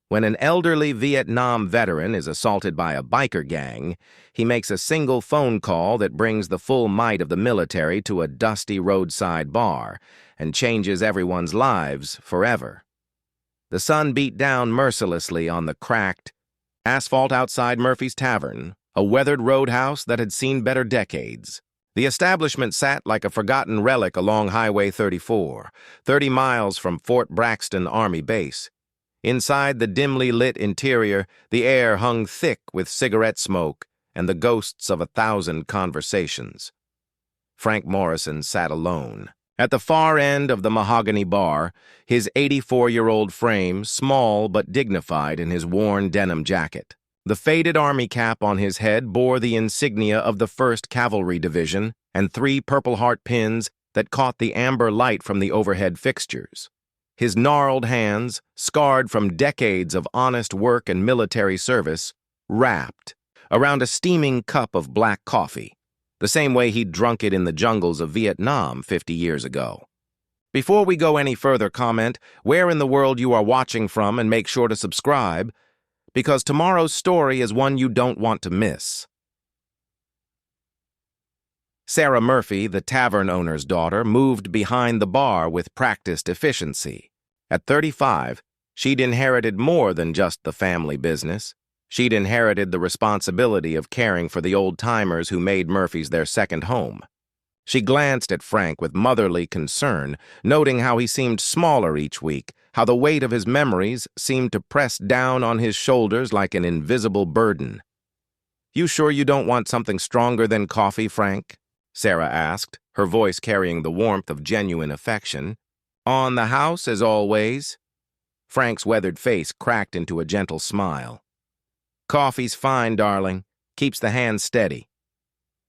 When an elderly Vietnam veteran is assaulted by a biker gang, he makes a single phone call that brings the full might of the military to a dusty roadside bar and changes everyone's lives forever. The sun beat down mercilessly on the cracked asphalt outside Murphy's Tavern, a weathered roadhouse that had seen better decades. The establishment sat like a forgotten relic along Highway 34, 30 miles from Fort Braxton Army Base. Inside the dimly lit interior, the air hung thick with cigarette smoke and the ghosts of 1,000 conversations. Frank Morrison sat alone. At the far end of the mahogany bar, his 84-year-old frame small but dignified in his worn denim jacket. The faded army cap on his head bore the insignia of the 1st Cavalry Division and 3 Purple Heart pins that caught the amber light from the overhead fixtures. His gnarled hands, scarred from decades of honest work and military service, wrapped around a steaming cup of black coffee, the same way he'd drunk it in the jungles of Vietnam 50 years ago. Before we go any further, comment where in the world you are watching from and make sure to subscribe, because tomorrow's story is one you don't want to miss. Sarah Murphy, the tavern owner's daughter, moved behind the bar with practiced efficiency. At 35, she'd inherited more than just the family business. She'd inherited the responsibility of caring for the old-timers who made Murphy's their second home. She glanced at Frank with motherly concern, noting how he seemed smaller each week, how the weight of his memories seemed to press down on his shoulders like an invisible burden. "You sure you don't want something stronger than coffee, Frank?" Sarah asked, her voice carrying the warmth of genuine affection. "On the house, as always." Frank's weathered face cracked into a gentle smile. "Coffee's fine, darling. Keeps the hands steady."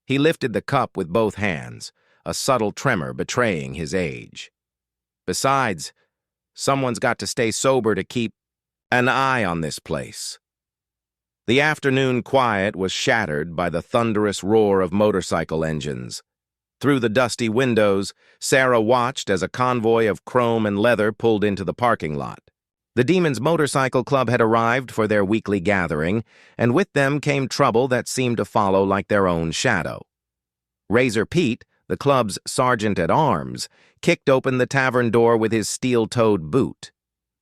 He lifted the cup with both hands, a subtle tremor betraying his age. "Besides, someone's got to stay sober to keep an eye on this place." The afternoon quiet was shattered by the thunderous roar of motorcycle engines. Through the dusty windows, Sarah watched as a convoy of chrome and leather pulled into the parking lot. The Demon's Motorcycle Club had arrived for their weekly gathering, and with them came trouble that seemed to follow like their own shadow. Razor Pete, the club's sergeant-at-arms, kicked open the tavern door with his steel-toed boot.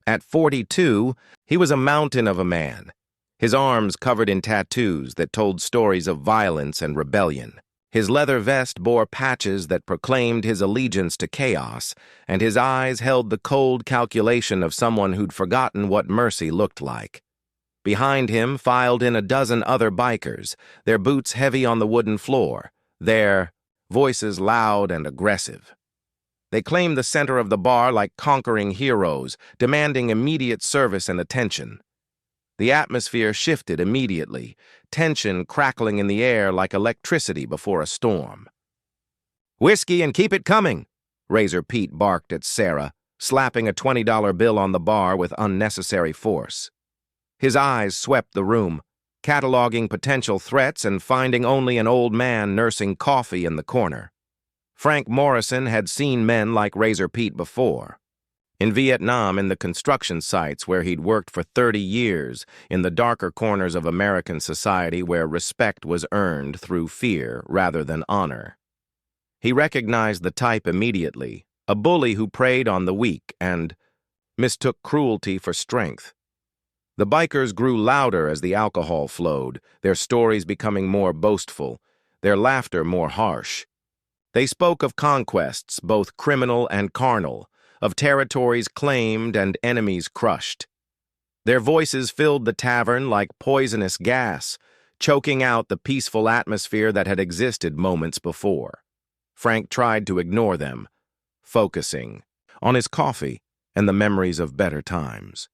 At 42, he was a mountain of a man, his arms covered in tattoos that told stories of violence and rebellion. His leather vest bore patches that proclaimed his allegiance to chaos, and his eyes held the cold calculation of someone who'd forgotten what mercy looked like. Behind him filed in a dozen other bikers, their boots heavy on the wooden floor, their voices loud and aggressive. They claimed the center of the bar like conquering heroes, demanding immediate service and attention. The atmosphere shifted immediately, tension crackling in the air like electricity before a storm. "Whiskey and keep it coming," Razor Pete barked at Sarah, slapping a $20 bill on the bar with unnecessary force. His eyes swept the room, cataloging potential threats and finding only an old man nursing coffee in the corner. Frank Morrison had seen men like Razor Pete before. In Vietnam, in the construction sites where he'd worked for 30 years, in the darker corners of American society where respect was earned through fear rather than honor. He recognized the type immediately, a bully who preyed on the weak and mistook cruelty for strength. The bikers grew louder as the alcohol flowed, their stories becoming more boastful, their laughter more harsh. They spoke of conquests, both criminal and carnal, of territories claimed and enemies crushed. Their voices filled the tavern like poisonous gas, choking out the peaceful atmosphere that had existed moments before. Frank tried to ignore them, focusing on his coffee and the memories of better times.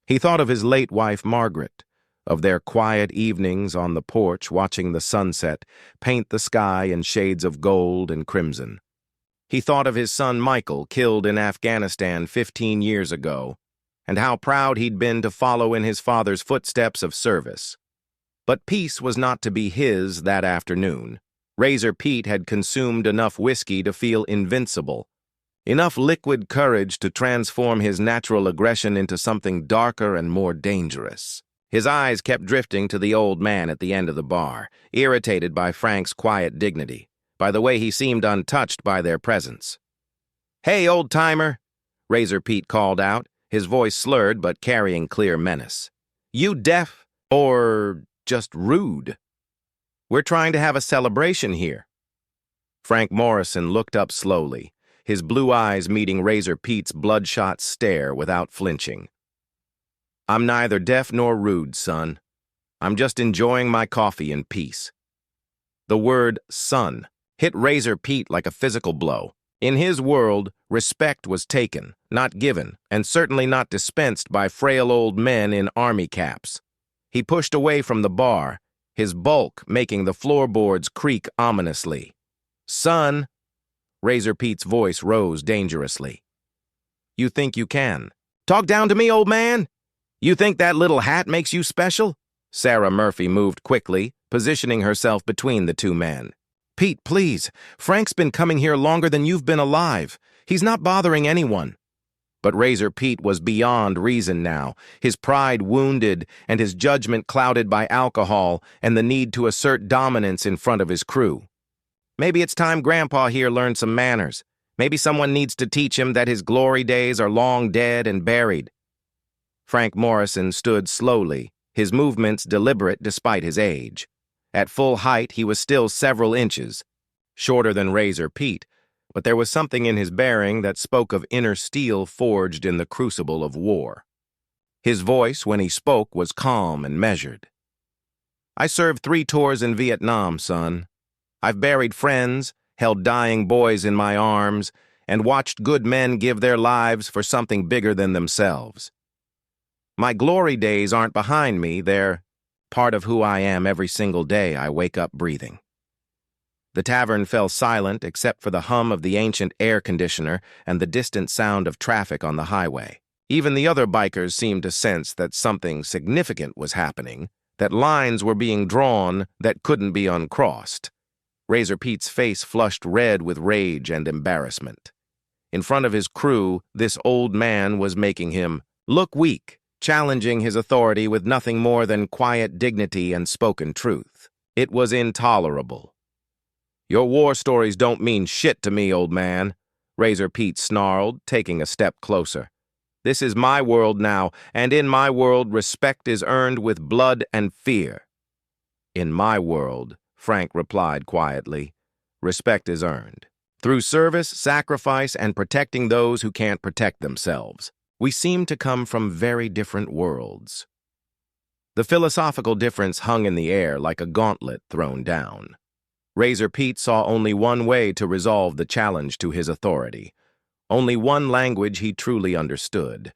He thought of his late wife, Margaret, of their quiet evenings on the porch watching the sunset paint the sky in shades of gold and crimson. He thought of his son Michael, killed in Afghanistan 15 years ago, and how proud he'd been to follow in his father's footsteps of service. But peace was not to be his that afternoon. Razor Pete had consumed enough whiskey to feel invincible. Enough liquid courage to transform his natural aggression into something darker and more dangerous. His eyes kept drifting to the old man at the end of the bar, irritated by Frank's quiet dignity, by the way he seemed untouched by their presence. "Hey, old-timer," Razor Pete called out, his voice slurred but carrying clear menace. "You deaf or just rude? We're trying to have a celebration here." Frank Morrison looked up slowly, his blue eyes meeting Razor Pete's bloodshot stare without flinching. "I'm neither deaf nor rude, son. I'm just enjoying my coffee in peace." The word son hit Razor Pete like a physical blow. In his world, respect was taken, not given, and certainly not dispensed by frail old men in army caps. He pushed away from the bar, his bulk making the floorboards creak ominously. "Son," Razor Pete's voice rose dangerously. "You think you can? Talk down to me, old man? You think that little hat makes you special?" Sarah Murphy moved quickly, positioning herself between the two men. "Pete, please. Frank's been coming here longer than you've been alive. He's not bothering anyone." But Razor Pete was beyond reason now, his pride wounded and his judgment clouded by alcohol and the need to assert dominance in front of his crew. "Maybe it's time Grandpa here learned some manners. Maybe someone needs to teach him that his glory days are long dead and buried." Frank Morrison stood slowly, his movements deliberate despite his age. At full height, he was still several inches, shorter than Razor Pete, but there was something in his bearing that spoke of inner steel forged in the crucible of war. His voice, when he spoke, was calm and measured. "I served 3 tours in Vietnam, son. I've buried friends, held dying boys in my arms, and watched good men give their lives for something bigger than themselves. My glory days aren't behind me, they're part of who I am every single day I wake up breathing." The tavern fell silent except for the hum of the ancient air conditioner and the distant sound of traffic on the highway. Even the other bikers seemed to sense that something significant was happening, that lines were being drawn that couldn't be uncrossed. Razor Pete's face flushed red with rage and embarrassment. In front of his crew, this old man was making him look weak, challenging his authority with nothing more than quiet dignity and spoken truth. It was intolerable. "Your war stories don't mean shit to me, old man," Razor Pete snarled, taking a step closer. "This is my world now, and in my world, respect is earned with blood and fear." "In my world," Frank replied quietly, "respect is earned through service, sacrifice, and protecting those who can't protect themselves. We seem to come from very different worlds." The philosophical difference hung in the air like a gauntlet thrown down. Razor Pete saw only one way to resolve the challenge to his authority, only one language he truly understood.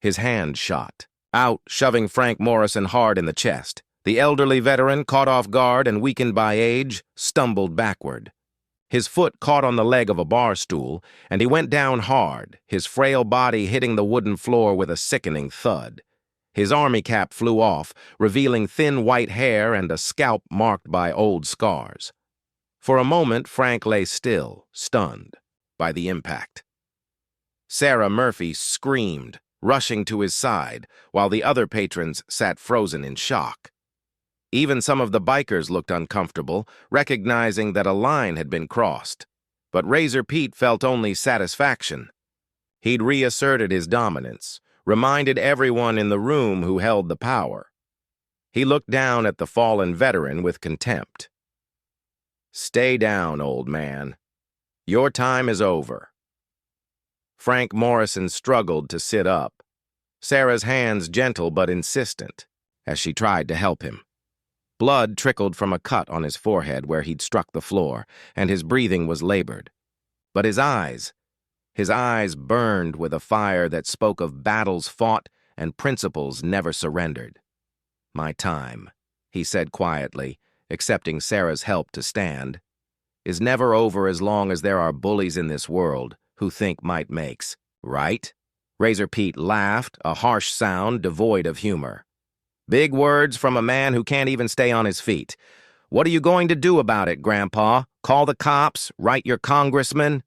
His hand shot out, shoving Frank Morrison hard in the chest. The elderly veteran, caught off guard and weakened by age, stumbled backward. His foot caught on the leg of a bar stool, and he went down hard, his frail body hitting the wooden floor with a sickening thud. His army cap flew off, revealing thin white hair and a scalp marked by old scars. For a moment, Frank lay still, stunned by the impact. Sarah Murphy screamed, rushing to his side, while the other patrons sat frozen in shock. Even some of the bikers looked uncomfortable, recognizing that a line had been crossed. But Razor Pete felt only satisfaction. He'd reasserted his dominance, reminded everyone in the room who held the power. He looked down at the fallen veteran with contempt. "Stay down, old man. Your time is over." Frank Morrison struggled to sit up, Sarah's hands gentle but insistent, as she tried to help him. Blood trickled from a cut on his forehead where he'd struck the floor, and his breathing was labored. But his eyes burned with a fire that spoke of battles fought and principles never surrendered. "My time," he said quietly, accepting Sarah's help to stand, "is never over as long as there are bullies in this world who think might makes, right?" Razor Pete laughed, a harsh sound devoid of humor. "Big words from a man who can't even stay on his feet. What are you going to do about it, Grandpa? Call the cops? Write your congressman?"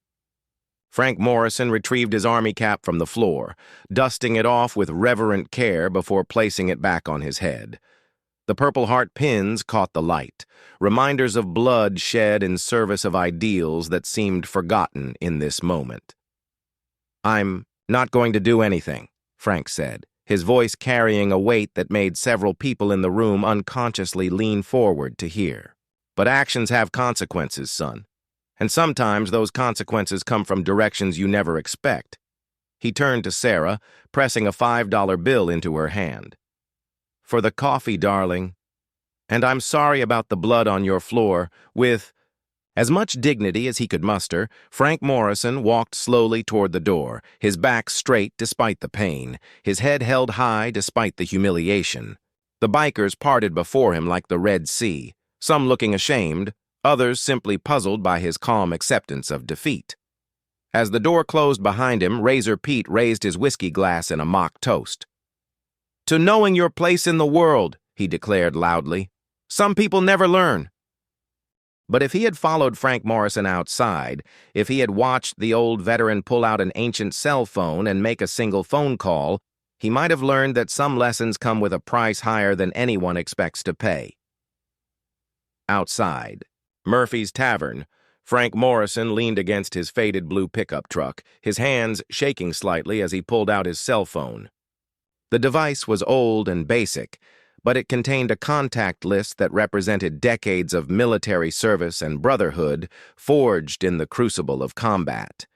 Frank Morrison retrieved his army cap from the floor, dusting it off with reverent care before placing it back on his head. The Purple Heart pins caught the light, reminders of blood shed in service of ideals that seemed forgotten in this moment. "I'm not going to do anything," Frank said, his voice carrying a weight that made several people in the room unconsciously lean forward to hear. "But actions have consequences, son. And sometimes those consequences come from directions you never expect." He turned to Sarah, pressing a $5 bill into her hand. "For the coffee, darling. And I'm sorry about the blood on your floor." With as much dignity as he could muster, Frank Morrison walked slowly toward the door, his back straight despite the pain, his head held high despite the humiliation. The bikers parted before him like the Red Sea, some looking ashamed, others simply puzzled by his calm acceptance of defeat. As the door closed behind him, Razor Pete raised his whiskey glass in a mock toast. "To knowing your place in the world," he declared loudly. "Some people never learn." But if he had followed Frank Morrison outside, if he had watched the old veteran pull out an ancient cell phone and make a single phone call, he might have learned that some lessons come with a price higher than anyone expects to pay. Outside Murphy's Tavern, Frank Morrison leaned against his faded blue pickup truck, his hands shaking slightly as he pulled out his cell phone. The device was old and basic, but it contained a contact list that represented decades of military service and brotherhood forged in the crucible of combat.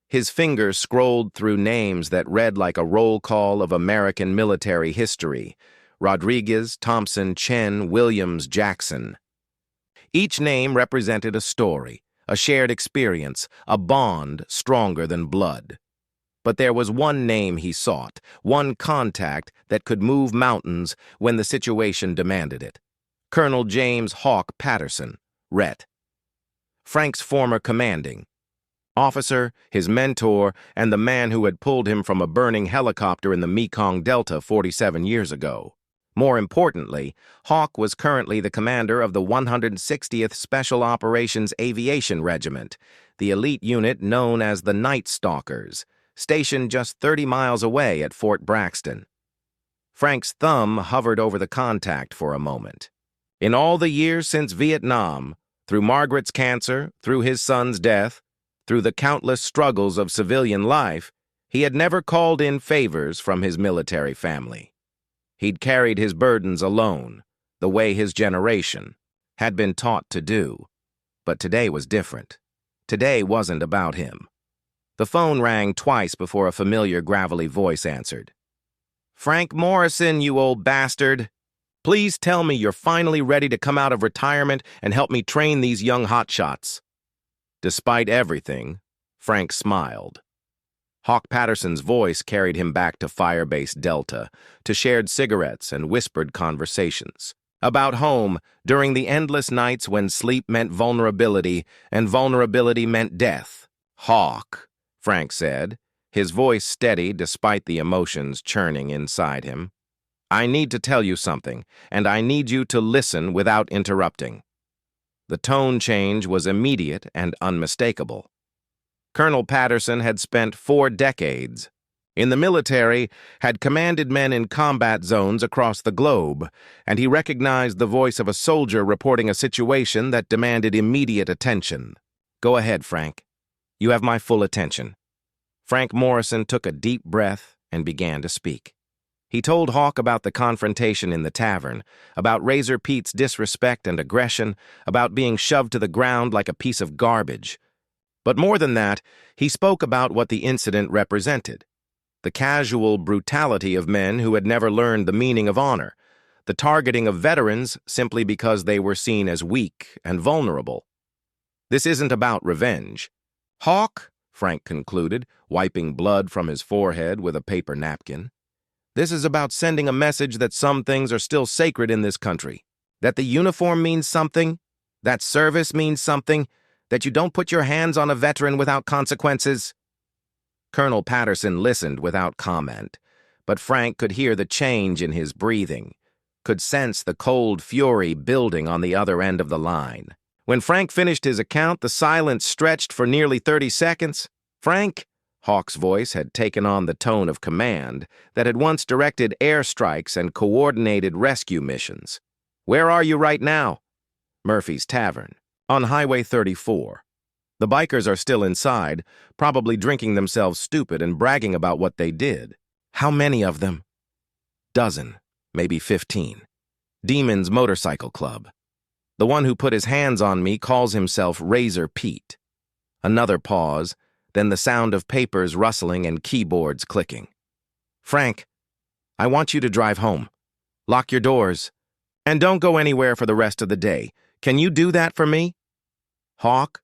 His fingers scrolled through names that read like a roll call of American military history: Rodriguez, Thompson, Chen, Williams, Jackson. Each name represented a story, a shared experience, a bond stronger than blood. But there was one name he sought, one contact that could move mountains when the situation demanded it: Colonel James Hawk Patterson, Ret. Frank's former commanding officer, his mentor, and the man who had pulled him from a burning helicopter in the Mekong Delta 47 years ago. More importantly, Hawk was currently the commander of the 160th Special Operations Aviation Regiment, the elite unit known as the Night Stalkers, stationed just 30 miles away at Fort Braxton. Frank's thumb hovered over the contact for a moment. In all the years since Vietnam, through Margaret's cancer, through his son's death, through the countless struggles of civilian life, he had never called in favors from his military family. He'd carried his burdens alone, the way his generation had been taught to do. But today was different. Today wasn't about him. The phone rang twice before a familiar gravelly voice answered. "Frank Morrison, you old bastard. Please tell me you're finally ready to come out of retirement and help me train these young hotshots." Despite everything, Frank smiled. Hawk Patterson's voice carried him back to Firebase Delta, to shared cigarettes and whispered conversations. About home, during the endless nights when sleep meant vulnerability and vulnerability meant death. "Hawk," Frank said, his voice steady despite the emotions churning inside him. "I need to tell you something, and I need you to listen without interrupting." The tone change was immediate and unmistakable. Colonel Patterson had spent 4 decades in the military, had commanded men in combat zones across the globe, and he recognized the voice of a soldier reporting a situation that demanded immediate attention. "Go ahead, Frank. You have my full attention." Frank Morrison took a deep breath and began to speak. He told Hawk about the confrontation in the tavern, about Razor Pete's disrespect and aggression, about being shoved to the ground like a piece of garbage. But more than that, he spoke about what the incident represented: the casual brutality of men who had never learned the meaning of honor, the targeting of veterans simply because they were seen as weak and vulnerable. "This isn't about revenge. Hawk," Frank concluded, wiping blood from his forehead with a paper napkin, "this is about sending a message that some things are still sacred in this country, that the uniform means something, that service means something, that you don't put your hands on a veteran without consequences." Colonel Patterson listened without comment, but Frank could hear the change in his breathing, could sense the cold fury building on the other end of the line. When Frank finished his account, the silence stretched for nearly 30 seconds. Frank? Hawk's voice had taken on the tone of command that had once directed airstrikes and coordinated rescue missions. Where are you right now? Murphy's Tavern, on Highway 34. The bikers are still inside, probably drinking themselves stupid and bragging about what they did. How many of them? Dozen, maybe 15. Demon's Motorcycle Club. The one who put his hands on me calls himself Razor Pete. Another pause, then the sound of papers rustling and keyboards clicking. Frank, I want you to drive home. Lock your doors. And don't go anywhere for the rest of the day. Can you do that for me? Hawk,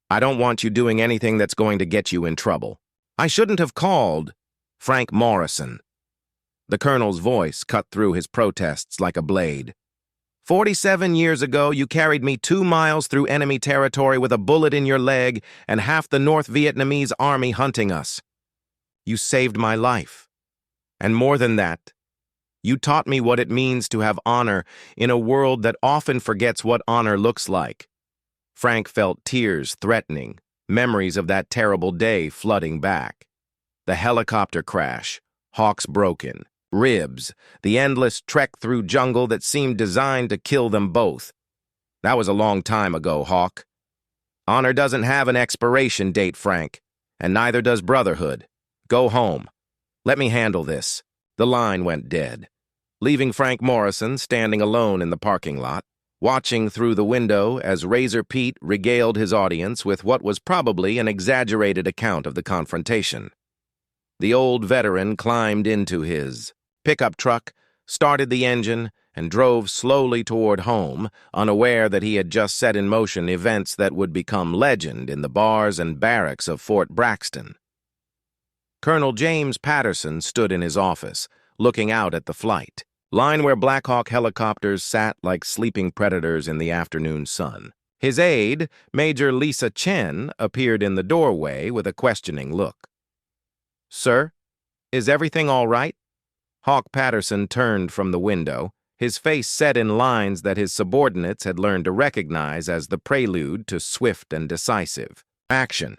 I don't want you doing anything that's going to get you in trouble. I shouldn't have called Frank Morrison. The colonel's voice cut through his protests like a blade. 47 years ago, you carried me 2 miles through enemy territory with a bullet in your leg and half the North Vietnamese army hunting us. You saved my life. And more than that, you taught me what it means to have honor in a world that often forgets what honor looks like. Frank felt tears threatening, memories of that terrible day flooding back. The helicopter crash, Hawks broken, ribs, the endless trek through jungle that seemed designed to kill them both. That was a long time ago, Hawk. Honor doesn't have an expiration date, Frank, and neither does Brotherhood. Go home. Let me handle this. The line went dead, leaving Frank Morrison standing alone in the parking lot, watching through the window as Razor Pete regaled his audience with what was probably an exaggerated account of the confrontation. The old veteran climbed into his pickup truck, started the engine, and drove slowly toward home, unaware that he had just set in motion events that would become legend in the bars and barracks of Fort Braxton. Colonel James Patterson stood in his office, looking out at the flight, line where Black Hawk helicopters sat like sleeping predators in the afternoon sun. His aide, Major Lisa Chen, appeared in the doorway with a questioning look. Sir, is everything all right? Hawk Patterson turned from the window, his face set in lines that his subordinates had learned to recognize as the prelude to swift and decisive action.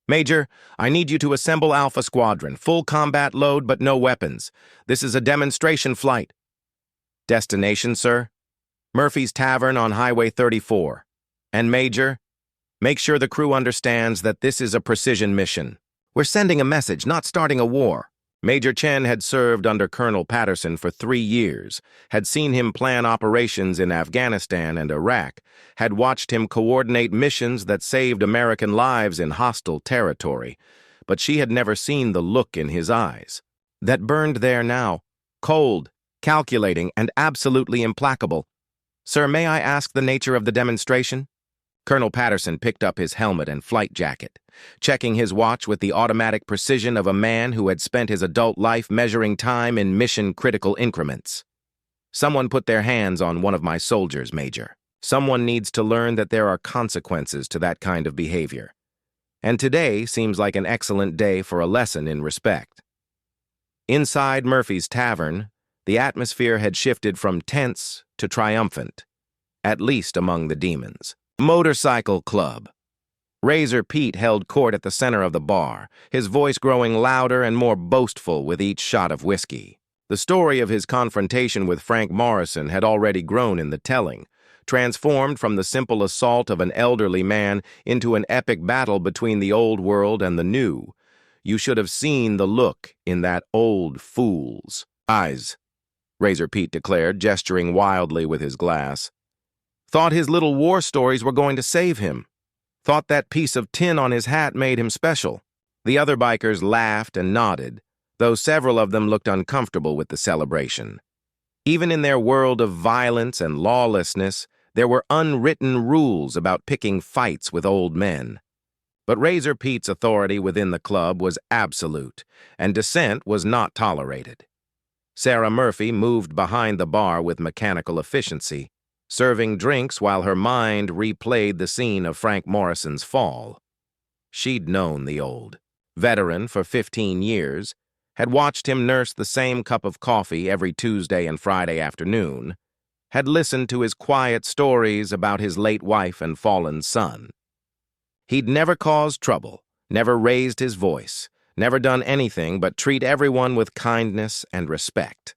Major, I need you to assemble Alpha Squadron, full combat load but no weapons. This is a demonstration flight. Destination, sir? Murphy's Tavern on Highway 34. And Major, make sure the crew understands that this is a precision mission. We're sending a message, not starting a war. Major Chen had served under Colonel Patterson for 3 years, had seen him plan operations in Afghanistan and Iraq, had watched him coordinate missions that saved American lives in hostile territory, but she had never seen the look in his eyes. That burned there now, cold, calculating, and absolutely implacable. Sir, may I ask the nature of the demonstration? Colonel Patterson picked up his helmet and flight jacket, checking his watch with the automatic precision of a man who had spent his adult life measuring time in mission-critical increments. Someone put their hands on one of my soldiers, Major. Someone needs to learn that there are consequences to that kind of behavior. And today seems like an excellent day for a lesson in respect. Inside Murphy's Tavern, the atmosphere had shifted from tense to triumphant, at least among the demons. Motorcycle Club. Razor Pete held court at the center of the bar, his voice growing louder and more boastful with each shot of whiskey. The story of his confrontation with Frank Morrison had already grown in the telling, transformed from the simple assault of an elderly man into an epic battle between the old world and the new. You should have seen the look in that old fool's eyes, Razor Pete declared, gesturing wildly with his glass. Thought his little war stories were going to save him. Thought that piece of tin on his hat made him special. The other bikers laughed and nodded, though several of them looked uncomfortable with the celebration. Even in their world of violence and lawlessness, there were unwritten rules about picking fights with old men. But Razor Pete's authority within the club was absolute, and dissent was not tolerated. Sarah Murphy moved behind the bar with mechanical efficiency, serving drinks while her mind replayed the scene of Frank Morrison's fall. She'd known the old veteran for 15 years, had watched him nurse the same cup of coffee every Tuesday and Friday afternoon, had listened to his quiet stories about his late wife and fallen son. He'd never caused trouble, never raised his voice, never done anything but treat everyone with kindness and respect.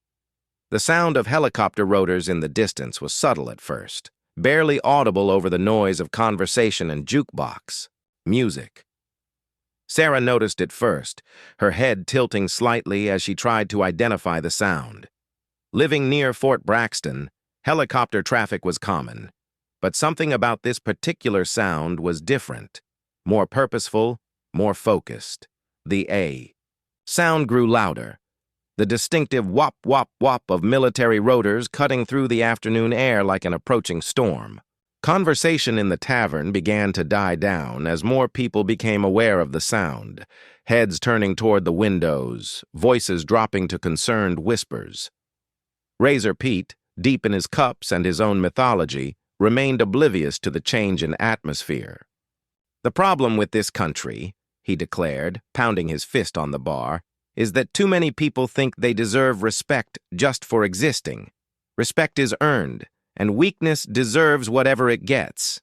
The sound of helicopter rotors in the distance was subtle at first, barely audible over the noise of conversation and jukebox music. Sarah noticed it first, her head tilting slightly as she tried to identify the sound. Living near Fort Braxton, helicopter traffic was common, but something about this particular sound was different, more purposeful, more focused. The A sound grew louder, the distinctive whop, whop, whop of military rotors cutting through the afternoon air like an approaching storm. Conversation in the tavern began to die down as more people became aware of the sound, heads turning toward the windows, voices dropping to concerned whispers. Razor Pete, deep in his cups and his own mythology, remained oblivious to the change in atmosphere. "The problem with this country," he declared, pounding his fist on the bar, "is that too many people think they deserve respect just for existing. Respect is earned, and weakness deserves whatever it gets."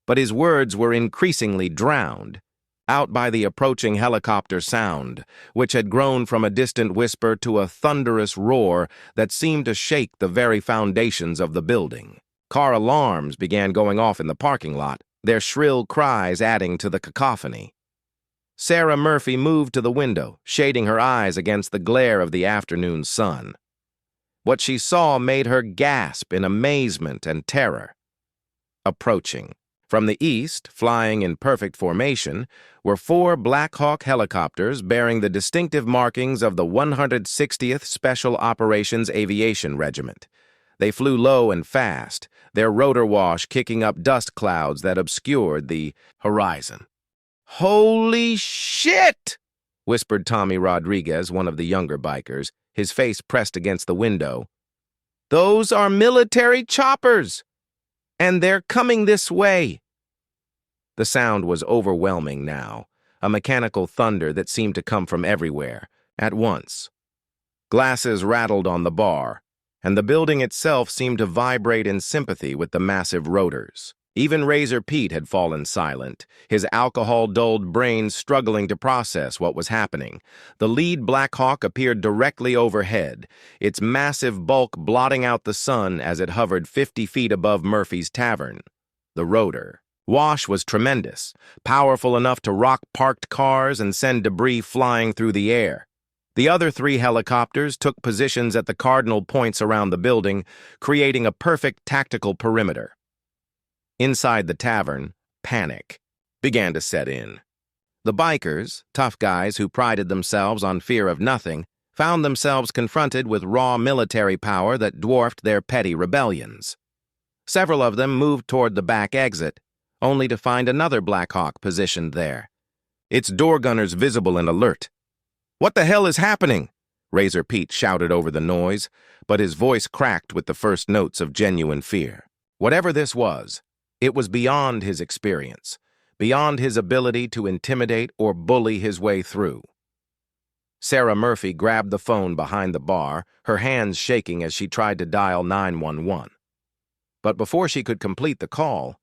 But his words were increasingly drowned out by the approaching helicopter sound, which had grown from a distant whisper to a thunderous roar that seemed to shake the very foundations of the building. Car alarms began going off in the parking lot, their shrill cries adding to the cacophony. Sarah Murphy moved to the window, shading her eyes against the glare of the afternoon sun. What she saw made her gasp in amazement and terror. Approaching, from the east, flying in perfect formation, were 4 Black Hawk helicopters bearing the distinctive markings of the 160th Special Operations Aviation Regiment. They flew low and fast, their rotor wash kicking up dust clouds that obscured the horizon. "Holy shit!" whispered Tommy Rodriguez, one of the younger bikers, his face pressed against the window. "Those are military choppers! And they're coming this way!" The sound was overwhelming now, a mechanical thunder that seemed to come from everywhere, at once. Glasses rattled on the bar, and the building itself seemed to vibrate in sympathy with the massive rotors. Even Razor Pete had fallen silent, his alcohol-dulled brain struggling to process what was happening. The lead Black Hawk appeared directly overhead, its massive bulk blotting out the sun as it hovered 50 feet above Murphy's tavern. The rotor wash was tremendous, powerful enough to rock parked cars and send debris flying through the air. The other 3 helicopters took positions at the cardinal points around the building, creating a perfect tactical perimeter. Inside the tavern, panic began to set in. The bikers, tough guys who prided themselves on fear of nothing, found themselves confronted with raw military power that dwarfed their petty rebellions. Several of them moved toward the back exit, only to find another Black Hawk positioned there, its door gunners visible and alert. "What the hell is happening?" Razor Pete shouted over the noise, but his voice cracked with the first notes of genuine fear. Whatever this was, it was beyond his experience, beyond his ability to intimidate or bully his way through. Sarah Murphy grabbed the phone behind the bar, her hands shaking as she tried to dial 911. But before she could complete the call,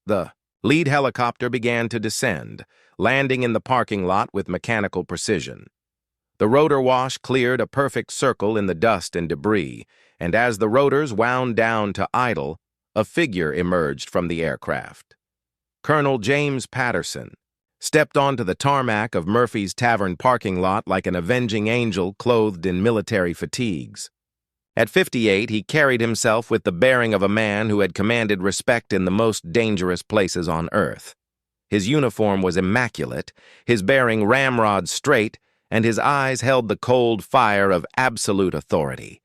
the lead helicopter began to descend, landing in the parking lot with mechanical precision. The rotor wash cleared a perfect circle in the dust and debris, and as the rotors wound down to idle, a figure emerged from the aircraft. Colonel James Patterson stepped onto the tarmac of Murphy's Tavern parking lot like an avenging angel clothed in military fatigues. At 58, he carried himself with the bearing of a man who had commanded respect in the most dangerous places on Earth. His uniform was immaculate, his bearing ramrod straight, and his eyes held the cold fire of absolute authority.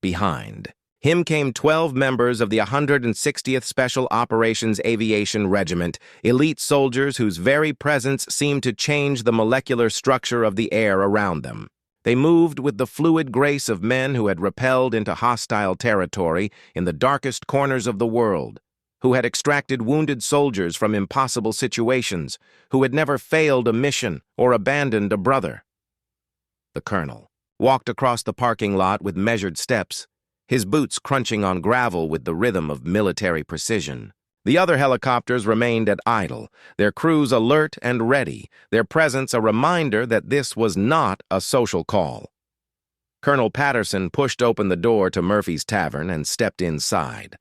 Behind him came 12 members of the 160th Special Operations Aviation Regiment, elite soldiers whose very presence seemed to change the molecular structure of the air around them. They moved with the fluid grace of men who had rappelled into hostile territory in the darkest corners of the world, who had extracted wounded soldiers from impossible situations, who had never failed a mission or abandoned a brother. The colonel walked across the parking lot with measured steps, his boots crunching on gravel with the rhythm of military precision. The other helicopters remained at idle, their crews alert and ready, their presence a reminder that this was not a social call. Colonel Patterson pushed open the door to Murphy's Tavern and stepped inside.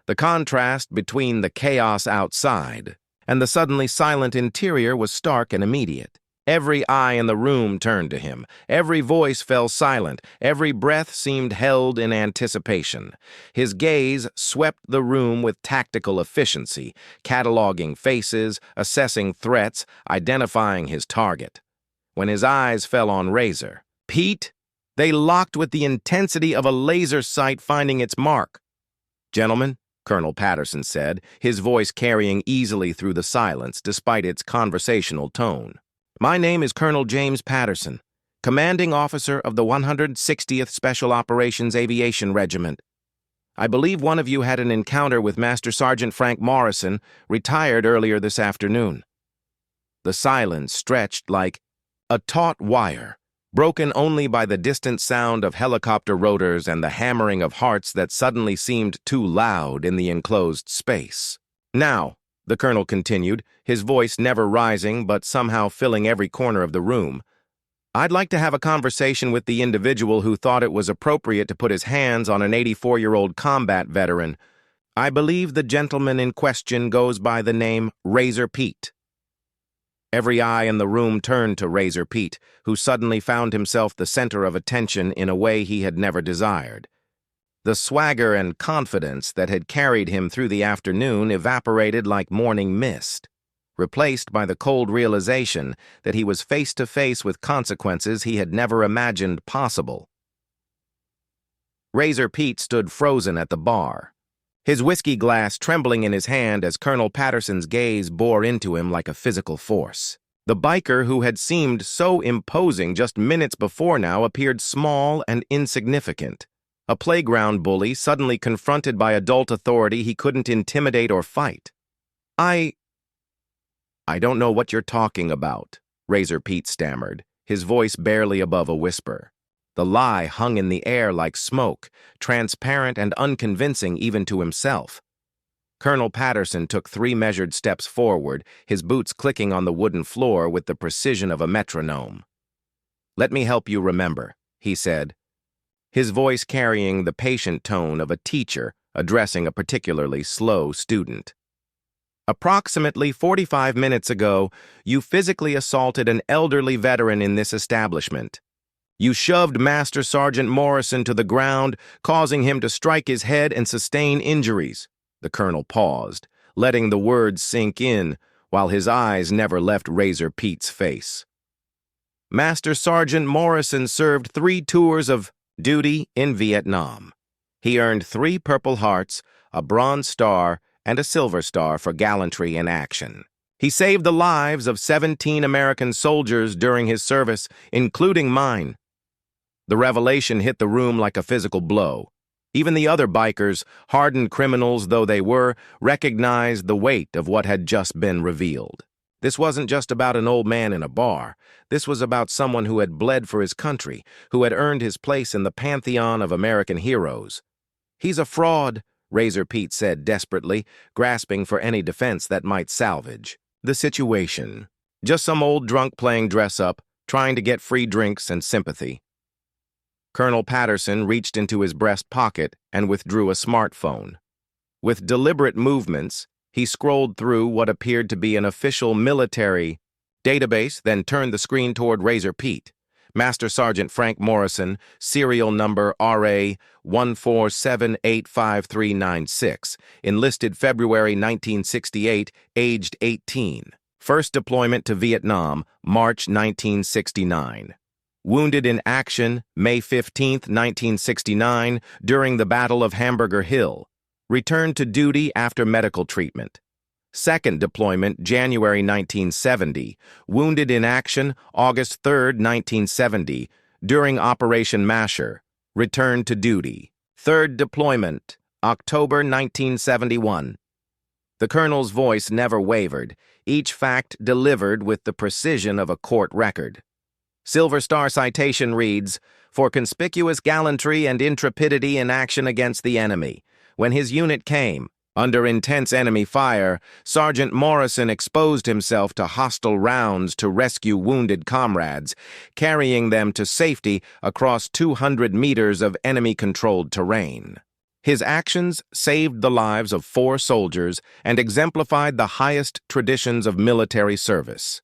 The contrast between the chaos outside and the suddenly silent interior was stark and immediate. Every eye in the room turned to him. Every voice fell silent. Every breath seemed held in anticipation. His gaze swept the room with tactical efficiency, cataloging faces, assessing threats, identifying his target. When his eyes fell on Razor, Pete, they locked with the intensity of a laser sight finding its mark. "Gentlemen," Colonel Patterson said, his voice carrying easily through the silence despite its conversational tone. "My name is Colonel James Patterson, commanding officer of the 160th Special Operations Aviation Regiment. I believe one of you had an encounter with Master Sergeant Frank Morrison, retired earlier this afternoon." The silence stretched like a taut wire, broken only by the distant sound of helicopter rotors and the hammering of hearts that suddenly seemed too loud in the enclosed space. "Now," the colonel continued, his voice never rising but somehow filling every corner of the room, "I'd like to have a conversation with the individual who thought it was appropriate to put his hands on an 84-year-old combat veteran. I believe the gentleman in question goes by the name Razor Pete." Every eye in the room turned to Razor Pete, who suddenly found himself the center of attention in a way he had never desired. The swagger and confidence that had carried him through the afternoon evaporated like morning mist, replaced by the cold realization that he was face to face with consequences he had never imagined possible. Razor Pete stood frozen at the bar, his whiskey glass trembling in his hand as Colonel Patterson's gaze bore into him like a physical force. The biker who had seemed so imposing just minutes before now appeared small and insignificant. A playground bully suddenly confronted by adult authority he couldn't intimidate or fight. I don't know what you're talking about," Razor Pete stammered, his voice barely above a whisper. The lie hung in the air like smoke, transparent and unconvincing even to himself. Colonel Patterson took 3 measured steps forward, his boots clicking on the wooden floor with the precision of a metronome. "Let me help you remember," he said, his voice carrying the patient tone of a teacher addressing a particularly slow student. "Approximately 45 minutes ago, you physically assaulted an elderly veteran in this establishment. You shoved Master Sergeant Morrison to the ground, causing him to strike his head and sustain injuries." The colonel paused, letting the words sink in, while his eyes never left Razor Pete's face. "Master Sergeant Morrison served 3 tours of duty in Vietnam. He earned 3 Purple Hearts, a Bronze Star, and a Silver Star for gallantry in action. He saved the lives of 17 American soldiers during his service, including mine." The revelation hit the room like a physical blow. Even the other bikers, hardened criminals though they were, recognized the weight of what had just been revealed. This wasn't just about an old man in a bar. This was about someone who had bled for his country, who had earned his place in the pantheon of American heroes. "He's a fraud," Razor Pete said desperately, grasping for any defense that might salvage the situation. "Just some old drunk playing dress-up, trying to get free drinks and sympathy." Colonel Patterson reached into his breast pocket and withdrew a smartphone. With deliberate movements, he scrolled through what appeared to be an official military database, then turned the screen toward Razor Pete. "Master Sergeant Frank Morrison, serial number RA 147853996, enlisted February 1968, aged 18. First deployment to Vietnam, March 1969. Wounded in action, May 15, 1969, during the Battle of Hamburger Hill. Returned to duty after medical treatment. Second deployment, January 1970. Wounded in action, August 3, 1970, during Operation Masher. Returned to duty. Third deployment, October 1971. The colonel's voice never wavered, each fact delivered with the precision of a court record. Silver Star citation reads, "For conspicuous gallantry and intrepidity in action against the enemy. When his unit came, Under intense enemy fire, Sergeant Morrison exposed himself to hostile rounds to rescue wounded comrades, carrying them to safety across 200 meters of enemy-controlled terrain. His actions saved the lives of 4 soldiers and exemplified the highest traditions of military service.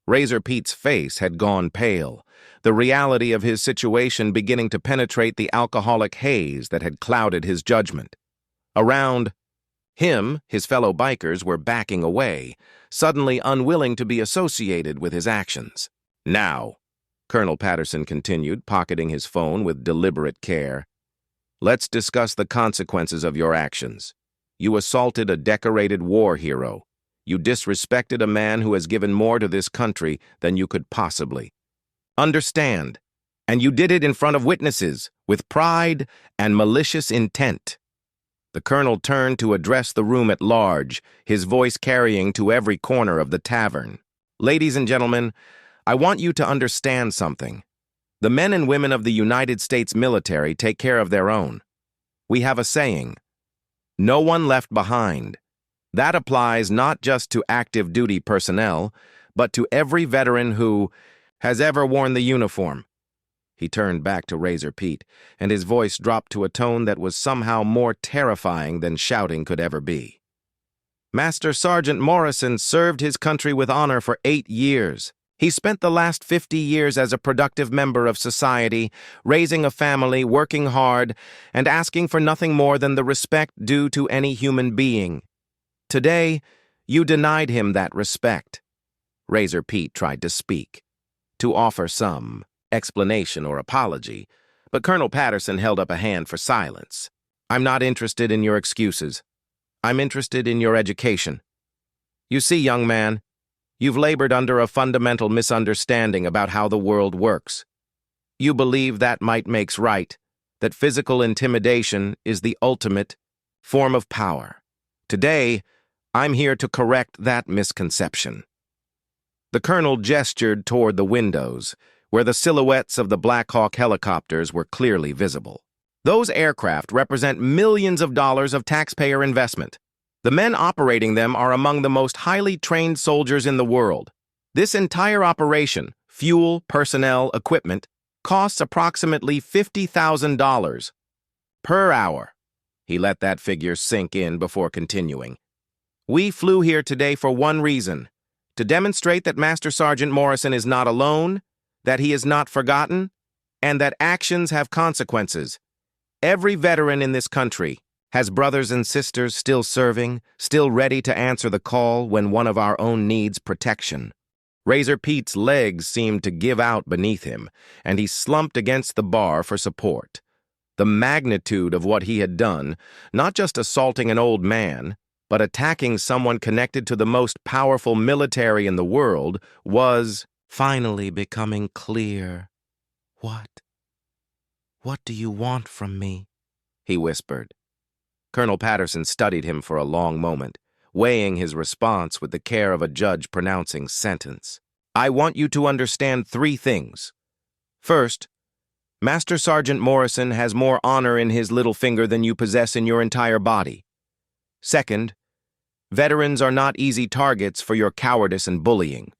Razor Pete's face had gone pale, the reality of his situation beginning to penetrate the alcoholic haze that had clouded his judgment. Around him, his fellow bikers were backing away, suddenly unwilling to be associated with his actions. "Now," Colonel Patterson continued, pocketing his phone with deliberate care, "let's discuss the consequences of your actions. You assaulted a decorated war hero. You disrespected a man who has given more to this country than you could possibly understand. And you did it in front of witnesses, with pride and malicious intent." The colonel turned to address the room at large, his voice carrying to every corner of the tavern. "Ladies and gentlemen, I want you to understand something. The men and women of the United States military take care of their own. We have a saying, 'No one left behind.' That applies not just to active duty personnel, but to every veteran who has ever worn the uniform." He turned back to Razor Pete, and his voice dropped to a tone that was somehow more terrifying than shouting could ever be. "Master Sergeant Morrison served his country with honor for 8 years. He spent the last 50 years as a productive member of society, raising a family, working hard, and asking for nothing more than the respect due to any human being. Today, you denied him that respect." Razor Pete tried to speak, to offer some explanation or apology, but Colonel Patterson held up a hand for silence. "I'm not interested in your excuses. I'm interested in your education. You see, young man, you've labored under a fundamental misunderstanding about how the world works. You believe that might makes right, that physical intimidation is the ultimate form of power. Today, I'm here to correct that misconception." The colonel gestured toward the windows, where the silhouettes of the Black Hawk helicopters were clearly visible. "Those aircraft represent millions of dollars of taxpayer investment. The men operating them are among the most highly trained soldiers in the world. This entire operation, fuel, personnel, equipment, costs approximately $50,000 per hour." He let that figure sink in before continuing. "We flew here today for one reason, to demonstrate that Master Sergeant Morrison is not alone, that he is not forgotten, and that actions have consequences. Every veteran in this country has brothers and sisters still serving, still ready to answer the call when one of our own needs protection." Razor Pete's legs seemed to give out beneath him, and he slumped against the bar for support. The magnitude of what he had done, not just assaulting an old man, but attacking someone connected to the most powerful military in the world, was finally becoming clear. What do you want from me?" he whispered. Colonel Patterson studied him for a long moment, weighing his response with the care of a judge pronouncing sentence. "I want you to understand 3 things. First, Master Sergeant Morrison has more honor in his little finger than you possess in your entire body. Second, veterans are not easy targets for your cowardice and bullying.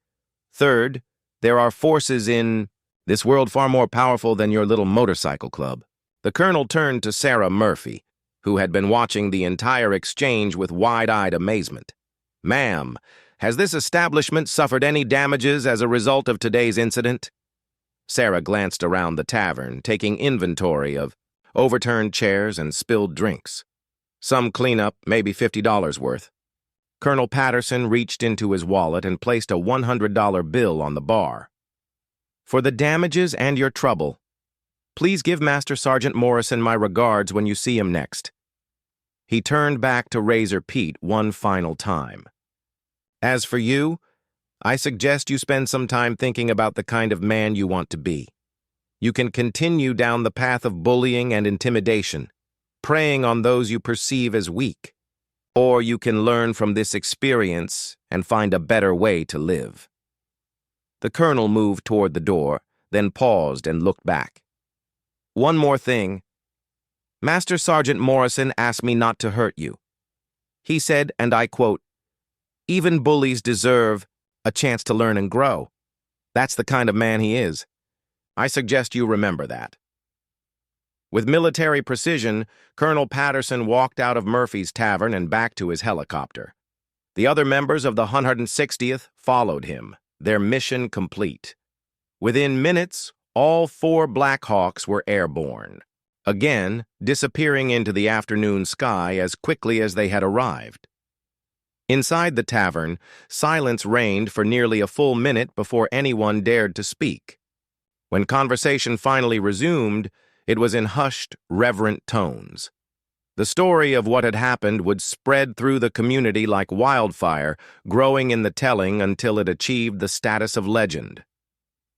Third, there are forces in this world far more powerful than your little motorcycle club." The colonel turned to Sarah Murphy, who had been watching the entire exchange with wide-eyed amazement. "Ma'am, has this establishment suffered any damages as a result of today's incident?" Sarah glanced around the tavern, taking inventory of overturned chairs and spilled drinks. "Some cleanup, maybe $50 worth." Colonel Patterson reached into his wallet and placed a $100 bill on the bar. "For the damages and your trouble, please give Master Sergeant Morrison my regards when you see him next." He turned back to Razor Pete one final time. "As for you, I suggest you spend some time thinking about the kind of man you want to be. You can continue down the path of bullying and intimidation, preying on those you perceive as weak. Or you can learn from this experience and find a better way to live." The colonel moved toward the door, then paused and looked back. "One more thing. Master Sergeant Morrison asked me not to hurt you. He said, and I quote, "Even bullies deserve a chance to learn and grow." That's the kind of man he is. I suggest you remember that. With military precision, Colonel Patterson walked out of Murphy's tavern and back to his helicopter. The other members of the 160th followed him, their mission complete. Within minutes, all 4 Black Hawks were airborne, again disappearing into the afternoon sky as quickly as they had arrived. Inside the tavern, silence reigned for nearly a full minute before anyone dared to speak. When conversation finally resumed, it was in hushed, reverent tones. The story of what had happened would spread through the community like wildfire, growing in the telling until it achieved the status of legend.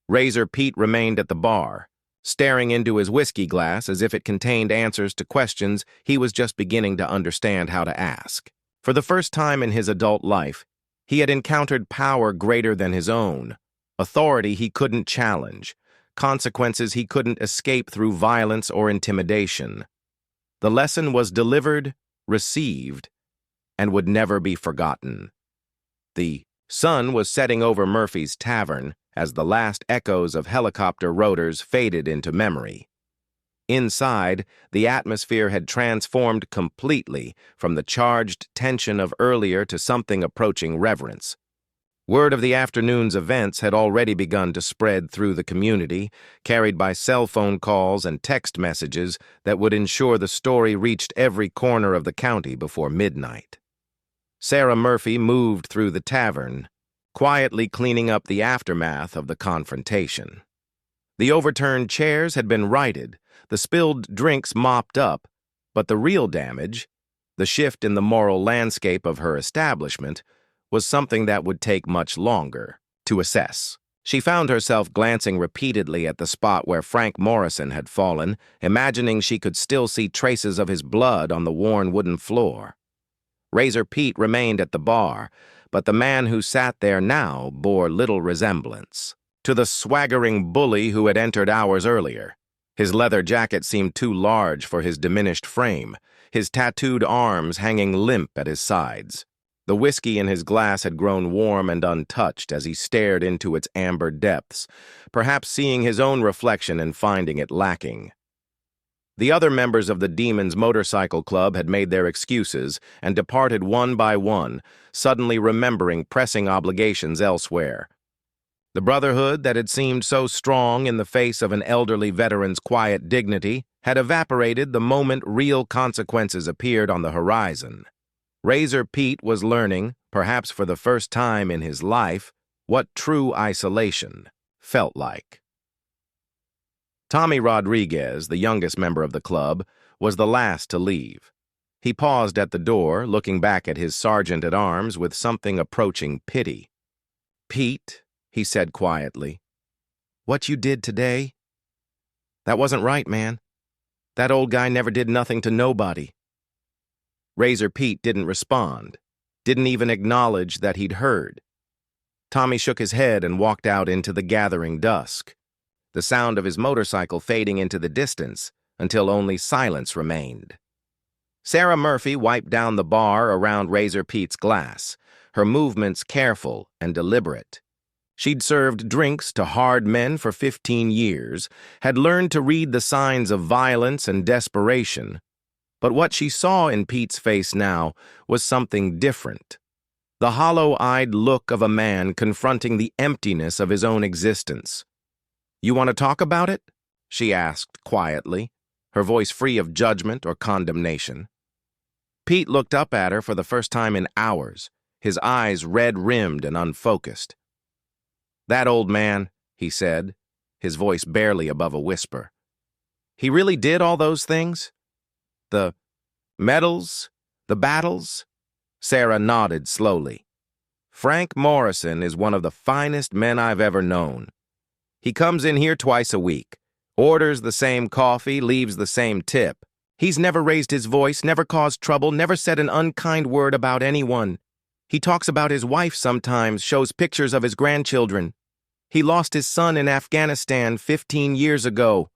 Razor Pete remained at the bar, staring into his whiskey glass as if it contained answers to questions he was just beginning to understand how to ask. For the first time in his adult life, he had encountered power greater than his own, authority he couldn't challenge, consequences he couldn't escape through violence or intimidation. The lesson was delivered, received, and would never be forgotten. The sun was setting over Murphy's tavern as the last echoes of helicopter rotors faded into memory. Inside, the atmosphere had transformed completely from the charged tension of earlier to something approaching reverence. Word of the afternoon's events had already begun to spread through the community, carried by cell phone calls and text messages that would ensure the story reached every corner of the county before midnight. Sarah Murphy moved through the tavern, quietly cleaning up the aftermath of the confrontation. The overturned chairs had been righted, the spilled drinks mopped up, but the real damage, the shift in the moral landscape of her establishment, was something that would take much longer to assess. She found herself glancing repeatedly at the spot where Frank Morrison had fallen, imagining she could still see traces of his blood on the worn wooden floor. Razor Pete remained at the bar, but the man who sat there now bore little resemblance to the swaggering bully who had entered hours earlier. His leather jacket seemed too large for his diminished frame, his tattooed arms hanging limp at his sides. The whiskey in his glass had grown warm and untouched as he stared into its amber depths, perhaps seeing his own reflection and finding it lacking. The other members of the Demon's Motorcycle Club had made their excuses and departed one by one, suddenly remembering pressing obligations elsewhere. The Brotherhood that had seemed so strong in the face of an elderly veteran's quiet dignity had evaporated the moment real consequences appeared on the horizon. Razor Pete was learning, perhaps for the first time in his life, what true isolation felt like. Tommy Rodriguez, the youngest member of the club, was the last to leave. He paused at the door, looking back at his sergeant-at-arms with something approaching pity. "Pete," he said quietly, "what you did today? That wasn't right, man. That old guy never did nothing to nobody." Razor Pete didn't respond, didn't even acknowledge that he'd heard. Tommy shook his head and walked out into the gathering dusk, the sound of his motorcycle fading into the distance until only silence remained. Sarah Murphy wiped down the bar around Razor Pete's glass, her movements careful and deliberate. She'd served drinks to hard men for 15 years, had learned to read the signs of violence and desperation, but what she saw in Pete's face now was something different. The hollow-eyed look of a man confronting the emptiness of his own existence. "You want to talk about it?" she asked quietly, her voice free of judgment or condemnation. Pete looked up at her for the first time in hours, his eyes red-rimmed and unfocused. "That old man," he said, his voice barely above a whisper. "He really did all those things? The medals? The battles?" Sarah nodded slowly. "Frank Morrison is one of the finest men I've ever known. He comes in here twice a week, orders the same coffee, leaves the same tip. He's never raised his voice, never caused trouble, never said an unkind word about anyone. He talks about his wife sometimes, shows pictures of his grandchildren. He lost his son in Afghanistan 15 years ago.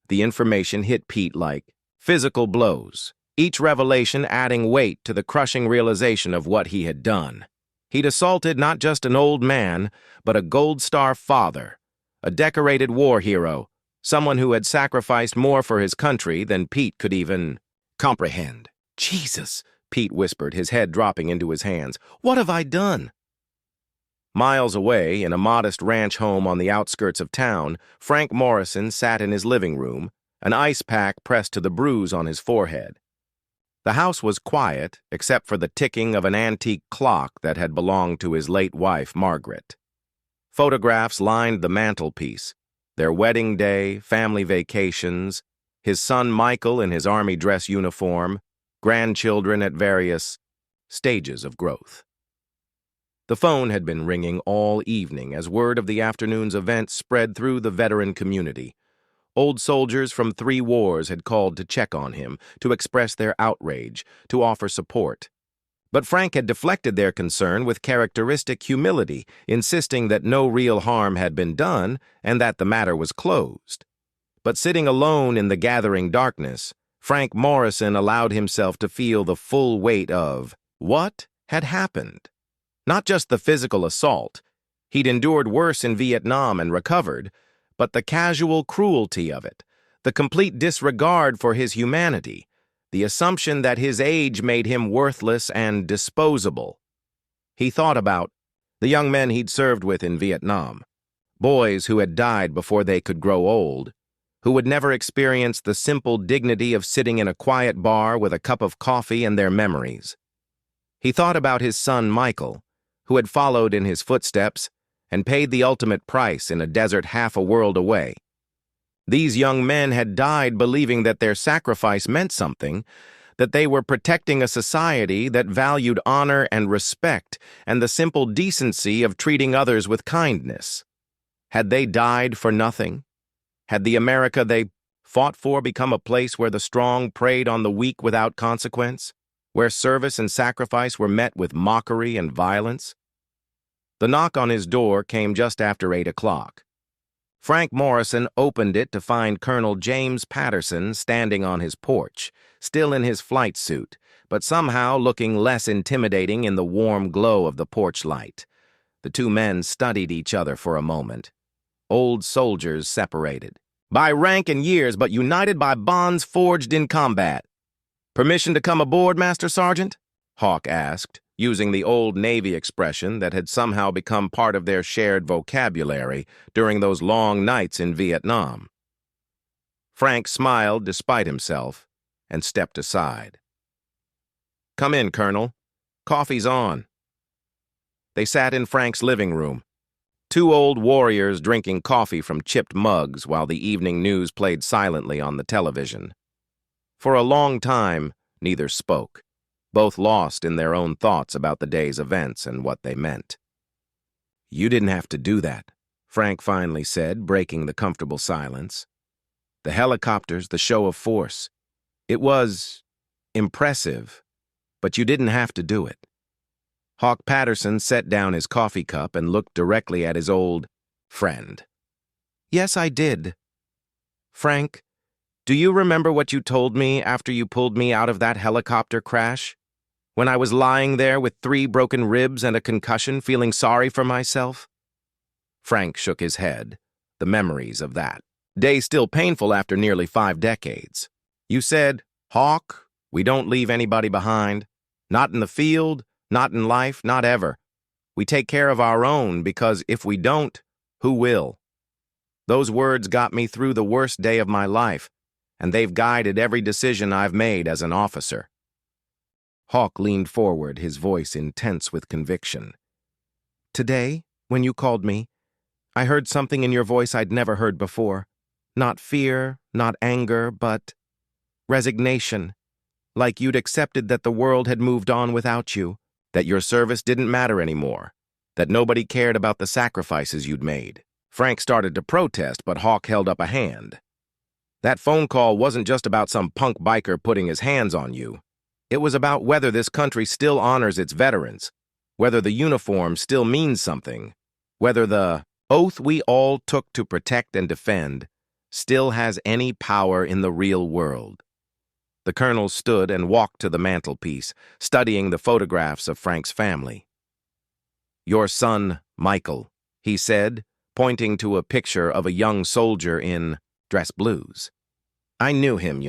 The information hit Pete like physical blows, each revelation adding weight to the crushing realization of what he had done. He'd assaulted not just an old man, but a Gold Star father, a decorated war hero, someone who had sacrificed more for his country than Pete could even comprehend. "Jesus," Pete whispered, his head dropping into his hands. "What have I done?" Miles away, in a modest ranch home on the outskirts of town, Frank Morrison sat in his living room, an ice pack pressed to the bruise on his forehead. The house was quiet, except for the ticking of an antique clock that had belonged to his late wife, Margaret. Photographs lined the mantelpiece, their wedding day, family vacations, his son Michael in his army dress uniform, grandchildren at various stages of growth. The phone had been ringing all evening as word of the afternoon's event spread through the veteran community. Old soldiers from 3 wars had called to check on him, to express their outrage, to offer support. But Frank had deflected their concern with characteristic humility, insisting that no real harm had been done and that the matter was closed. But sitting alone in the gathering darkness, Frank Morrison allowed himself to feel the full weight of what had happened. Not just the physical assault, he'd endured worse in Vietnam and recovered, but the casual cruelty of it, the complete disregard for his humanity, the assumption that his age made him worthless and disposable. He thought about the young men he'd served with in Vietnam, boys who had died before they could grow old, who would never experience the simple dignity of sitting in a quiet bar with a cup of coffee and their memories. He thought about his son Michael, who had followed in his footsteps and paid the ultimate price in a desert half a world away. These young men had died believing that their sacrifice meant something, that they were protecting a society that valued honor and respect and the simple decency of treating others with kindness. Had they died for nothing? Had the America they fought for become a place where the strong preyed on the weak without consequence, where service and sacrifice were met with mockery and violence? The knock on his door came just after 8 o'clock. Frank Morrison opened it to find Colonel James Patterson standing on his porch, still in his flight suit, but somehow looking less intimidating in the warm glow of the porch light. The 2 men studied each other for a moment. Old soldiers separated. "By rank and years, but united by bonds forged in combat. Permission to come aboard, Master Sergeant?" Hawk asked, using the old Navy expression that had somehow become part of their shared vocabulary during those long nights in Vietnam. Frank smiled despite himself and stepped aside. "Come in, Colonel. Coffee's on." They sat in Frank's living room, 2 old warriors drinking coffee from chipped mugs while the evening news played silently on the television. For a long time, neither spoke, both lost in their own thoughts about the day's events and what they meant. "You didn't have to do that," Frank finally said, breaking the comfortable silence. "The helicopters, the show of force. It was impressive, but you didn't have to do it." Hawk Patterson set down his coffee cup and looked directly at his old friend. "Yes, I did. Frank, do you remember what you told me after you pulled me out of that helicopter crash? When I was lying there with 3 broken ribs and a concussion, feeling sorry for myself?" Frank shook his head, the memories of that day still painful after nearly 5 decades. "You said, 'Hawk, we don't leave anybody behind. Not in the field, not in life, not ever. We take care of our own because if we don't, who will?' Those words got me through the worst day of my life, and they've guided every decision I've made as an officer." Hawk leaned forward, his voice intense with conviction. "Today, when you called me, I heard something in your voice I'd never heard before. Not fear, not anger, but resignation. Like you'd accepted that the world had moved on without you, that your service didn't matter anymore, that nobody cared about the sacrifices you'd made." Frank started to protest, but Hawk held up a hand. "That phone call wasn't just about some punk biker putting his hands on you. It was about whether this country still honors its veterans, whether the uniform still means something, whether the oath we all took to protect and defend still has any power in the real world." The colonel stood and walked to the mantelpiece, studying the photographs of Frank's family. "Your son, Michael," he said, pointing to a picture of a young soldier in dress blues. I knew him,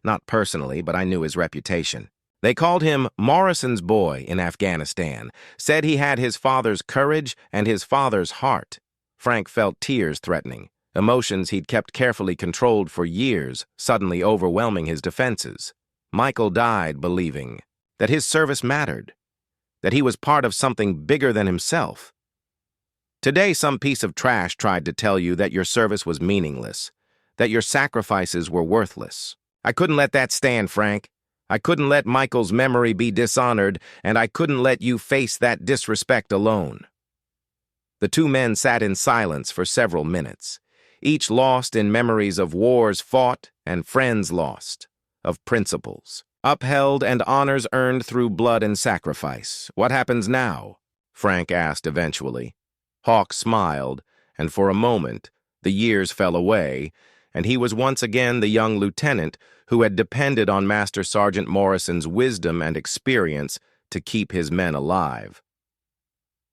not personally, but I knew his reputation. They called him Morrison's boy in Afghanistan, said he had his father's courage and his father's heart. Frank felt tears threatening, emotions he'd kept carefully controlled for years, suddenly overwhelming his defenses. Michael died believing that his service mattered, that he was part of something bigger than himself. Today, some piece of trash tried to tell you that your service was meaningless, that your sacrifices were worthless. I couldn't let that stand, Frank. I couldn't let Michael's memory be dishonored, and I couldn't let you face that disrespect alone. The two men sat in silence for several minutes, each lost in memories of wars fought and friends lost, of principles upheld and honors earned through blood and sacrifice. "What happens now?" Frank asked eventually. Hawk smiled, and for a moment, the years fell away, and he was once again the young lieutenant who had depended on Master Sergeant Morrison's wisdom and experience to keep his men alive.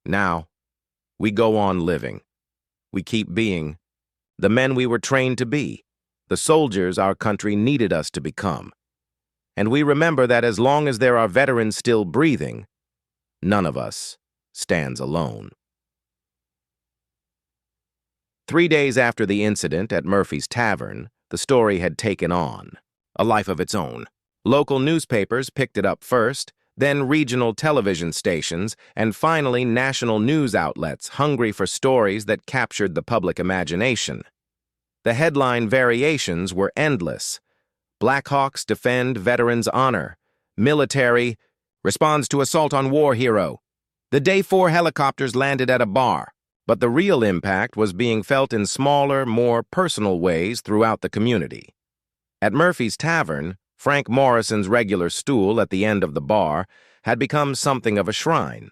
Now, we go on living. We keep being the men we were trained to be, the soldiers our country needed us to become. And we remember that as long as there are veterans still breathing, none of us stands alone. 3 days after the incident at Murphy's Tavern, the story had taken on a life of its own. Local newspapers picked it up first, then regional television stations, and finally national news outlets hungry for stories that captured the public imagination. The headline variations were endless. Blackhawks defend veterans' honor. Military responds to assault on war hero. The day 4 helicopters landed at a bar. But the real impact was being felt in smaller, more personal ways throughout the community. At Murphy's Tavern, Frank Morrison's regular stool at the end of the bar had become something of a shrine.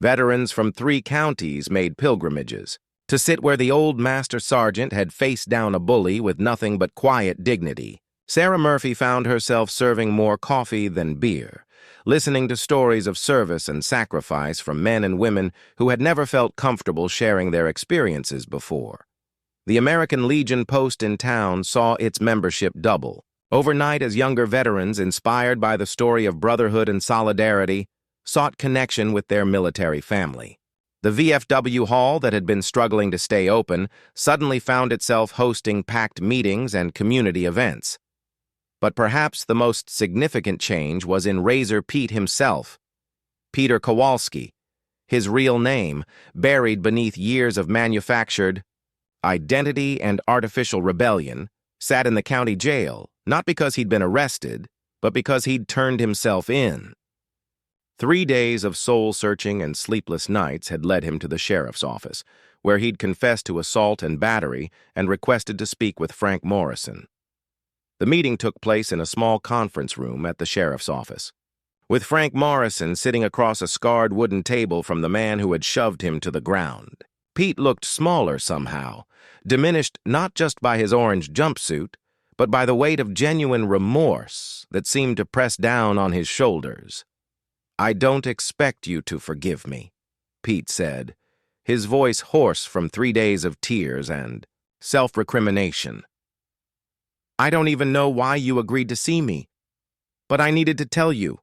Veterans from 3 counties made pilgrimages to sit where the old master sergeant had faced down a bully with nothing but quiet dignity. Sarah Murphy found herself serving more coffee than beer, listening to stories of service and sacrifice from men and women who had never felt comfortable sharing their experiences before. The American Legion post in town saw its membership double. Overnight, as younger veterans, inspired by the story of brotherhood and solidarity, sought connection with their military family. The VFW hall that had been struggling to stay open suddenly found itself hosting packed meetings and community events. But perhaps the most significant change was in Razor Pete himself. Peter Kowalski, his real name, buried beneath years of manufactured identity and artificial rebellion, sat in the county jail, not because he'd been arrested, but because he'd turned himself in. 3 days of soul-searching and sleepless nights had led him to the sheriff's office, where he'd confessed to assault and battery and requested to speak with Frank Morrison. The meeting took place in a small conference room at the sheriff's office, with Frank Morrison sitting across a scarred wooden table from the man who had shoved him to the ground. Pete looked smaller somehow, diminished not just by his orange jumpsuit, but by the weight of genuine remorse that seemed to press down on his shoulders. "I don't expect you to forgive me," Pete said, his voice hoarse from 3 days of tears and self-recrimination. "I don't even know why you agreed to see me, but I needed to tell you.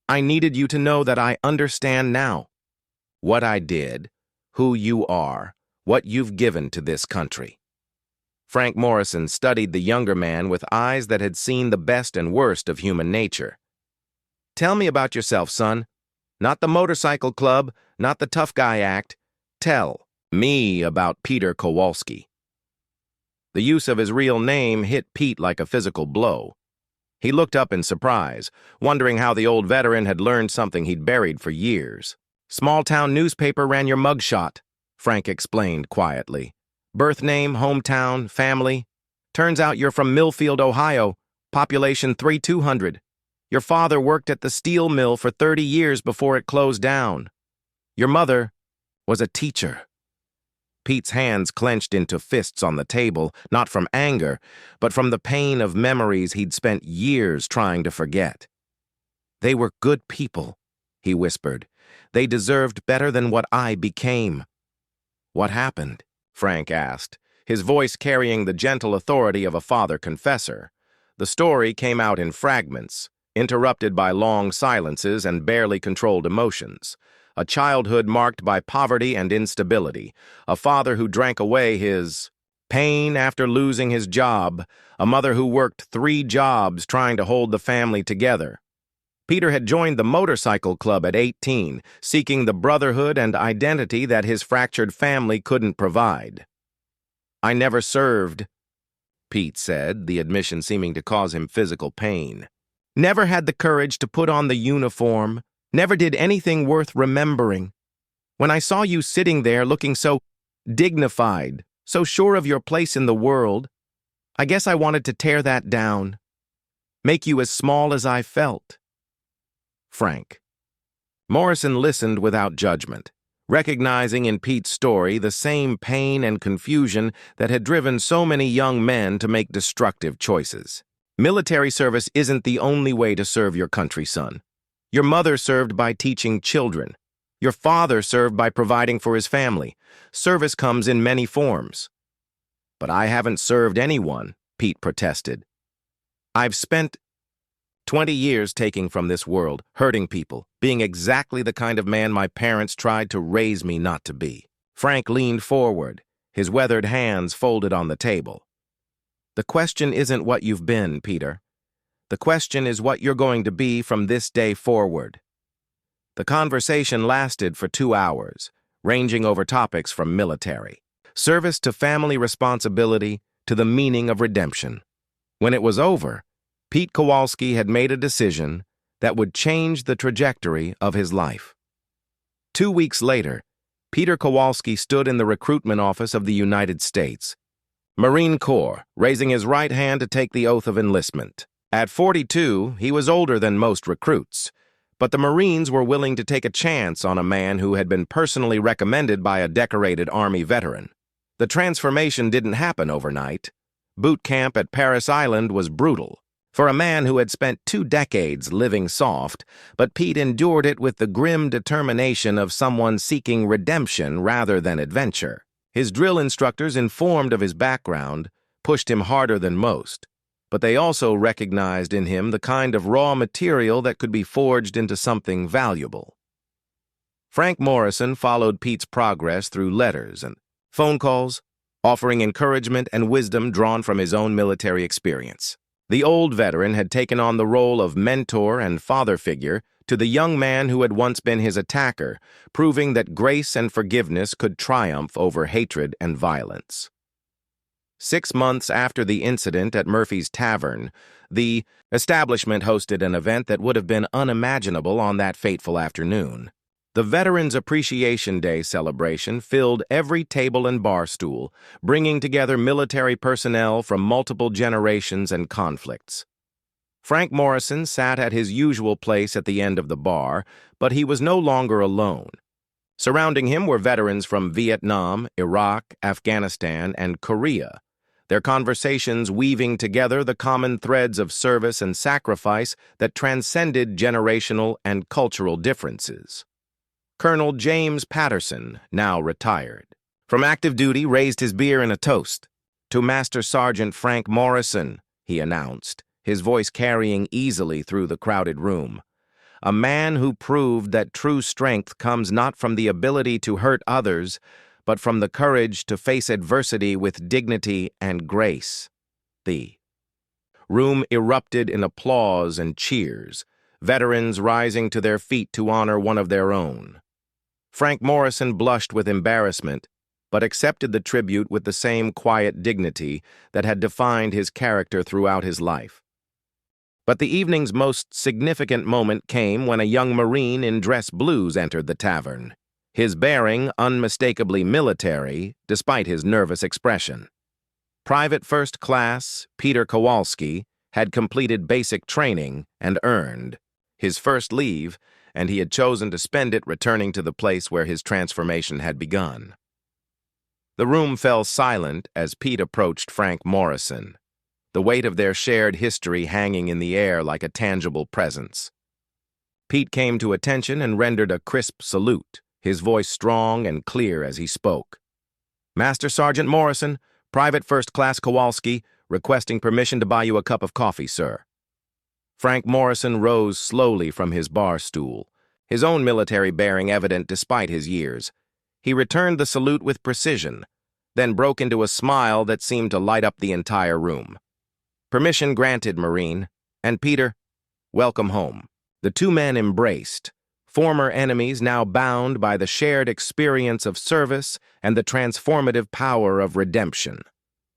I needed you to know that I understand now what I did, who you are, what you've given to this country." Frank Morrison studied the younger man with eyes that had seen the best and worst of human nature. "Tell me about yourself, son. Not the motorcycle club, not the tough guy act. Tell me about Peter Kowalski." The use of his real name hit Pete like a physical blow. He looked up in surprise, wondering how the old veteran had learned something he'd buried for years. "Small-town newspaper ran your mugshot," Frank explained quietly. "Birth name, hometown, family. Turns out you're from Millfield, Ohio, population 3,200. Your father worked at the steel mill for 30 years before it closed down. Your mother was a teacher." Pete's hands clenched into fists on the table, not from anger, but from the pain of memories he'd spent years trying to forget. "They were good people," he whispered. "They deserved better than what I became." "What happened?" Frank asked, his voice carrying the gentle authority of a father confessor. The story came out in fragments, interrupted by long silences and barely controlled emotions. A childhood marked by poverty and instability, a father who drank away his pain after losing his job, a mother who worked 3 jobs trying to hold the family together. Peter had joined the motorcycle club at 18, seeking the brotherhood and identity that his fractured family couldn't provide. "I never served," Pete said, the admission seeming to cause him physical pain. "Never had the courage to put on the uniform, never did anything worth remembering. When I saw you sitting there looking so dignified, so sure of your place in the world, I guess I wanted to tear that down, make you as small as I felt." Frank. Morrison listened without judgment, recognizing in Pete's story the same pain and confusion that had driven so many young men to make destructive choices. Military service isn't the only way to serve your country, son. Your mother served by teaching children. Your father served by providing for his family. Service comes in many forms. "But I haven't served anyone," Pete protested. "I've spent 20 years taking from this world, hurting people, being exactly the kind of man my parents tried to raise me not to be." Frank leaned forward, his weathered hands folded on the table. "The question isn't what you've been, Peter. The question is what you're going to be from this day forward." The conversation lasted for 2 hours, ranging over topics from military service to family responsibility to the meaning of redemption. When it was over, Pete Kowalski had made a decision that would change the trajectory of his life. 2 weeks later, Peter Kowalski stood in the recruitment office of the United States Marine Corps, raising his right hand to take the oath of enlistment. At 42, he was older than most recruits, but the Marines were willing to take a chance on a man who had been personally recommended by a decorated Army veteran. The transformation didn't happen overnight. Boot camp at Paris Island was brutal for a man who had spent 2 decades living soft, but Pete endured it with the grim determination of someone seeking redemption rather than adventure. His drill instructors, informed of his background, pushed him harder than most, but they also recognized in him the kind of raw material that could be forged into something valuable. Frank Morrison followed Pete's progress through letters and phone calls, offering encouragement and wisdom drawn from his own military experience. The old veteran had taken on the role of mentor and father figure to the young man who had once been his attacker, proving that grace and forgiveness could triumph over hatred and violence. 6 months after the incident at Murphy's Tavern, the establishment hosted an event that would have been unimaginable on that fateful afternoon. The Veterans Appreciation Day celebration filled every table and bar stool, bringing together military personnel from multiple generations and conflicts. Frank Morrison sat at his usual place at the end of the bar, but he was no longer alone. Surrounding him were veterans from Vietnam, Iraq, Afghanistan, and Korea, their conversations weaving together the common threads of service and sacrifice that transcended generational and cultural differences. Colonel James Patterson, now retired, from active duty, raised his beer in a toast. "To Master Sergeant Frank Morrison," he announced, his voice carrying easily through the crowded room. "A man who proved that true strength comes not from the ability to hurt others, but from the courage to face adversity with dignity and grace." The room erupted in applause and cheers, veterans rising to their feet to honor one of their own. Frank Morrison blushed with embarrassment, but accepted the tribute with the same quiet dignity that had defined his character throughout his life. But the evening's most significant moment came when a young Marine in dress blues entered the tavern, his bearing unmistakably military despite his nervous expression. Private First Class Peter Kowalski had completed basic training and earned his first leave, and he had chosen to spend it returning to the place where his transformation had begun. The room fell silent as Pete approached Frank Morrison, the weight of their shared history hanging in the air like a tangible presence. Pete came to attention and rendered a crisp salute, his voice strong and clear as he spoke. "Master Sergeant Morrison, Private First Class Kowalski, requesting permission to buy you a cup of coffee, sir." Frank Morrison rose slowly from his bar stool, his own military bearing evident despite his years. He returned the salute with precision, then broke into a smile that seemed to light up the entire room. "Permission granted, Marine. And Peter, welcome home." The two men embraced, former enemies now bound by the shared experience of service and the transformative power of redemption.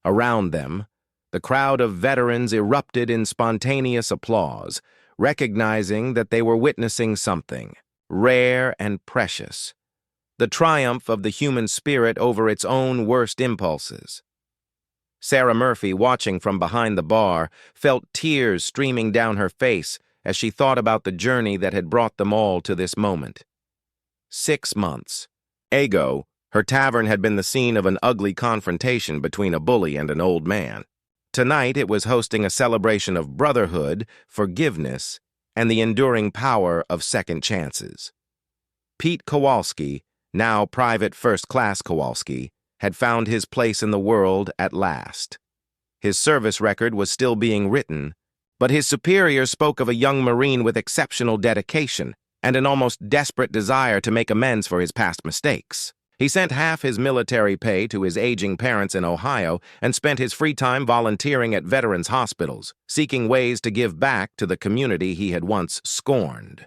Around them, the crowd of veterans erupted in spontaneous applause, recognizing that they were witnessing something rare and precious, the triumph of the human spirit over its own worst impulses. Sarah Murphy, watching from behind the bar, felt tears streaming down her face as she thought about the journey that had brought them all to this moment. 6 months ago, her tavern had been the scene of an ugly confrontation between a bully and an old man. Tonight, it was hosting a celebration of brotherhood, forgiveness, and the enduring power of second chances. Pete Kowalski, now Private First Class Kowalski, had found his place in the world at last. His service record was still being written, but his superiors spoke of a young Marine with exceptional dedication and an almost desperate desire to make amends for his past mistakes. He sent half his military pay to his aging parents in Ohio and spent his free time volunteering at veterans' hospitals, seeking ways to give back to the community he had once scorned.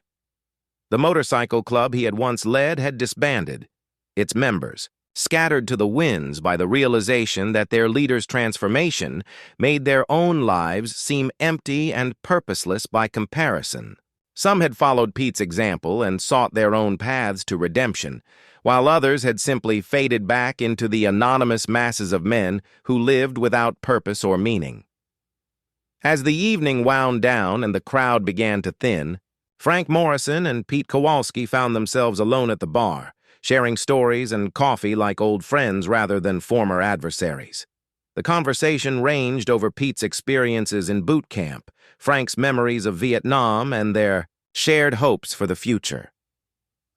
The motorcycle club he had once led had disbanded, its members, scattered to the winds by the realization that their leader's transformation made their own lives seem empty and purposeless by comparison. Some had followed Pete's example and sought their own paths to redemption, while others had simply faded back into the anonymous masses of men who lived without purpose or meaning. As the evening wound down and the crowd began to thin, Frank Morrison and Pete Kowalski found themselves alone at the bar, sharing stories and coffee like old friends rather than former adversaries. The conversation ranged over Pete's experiences in boot camp, Frank's memories of Vietnam, and their shared hopes for the future.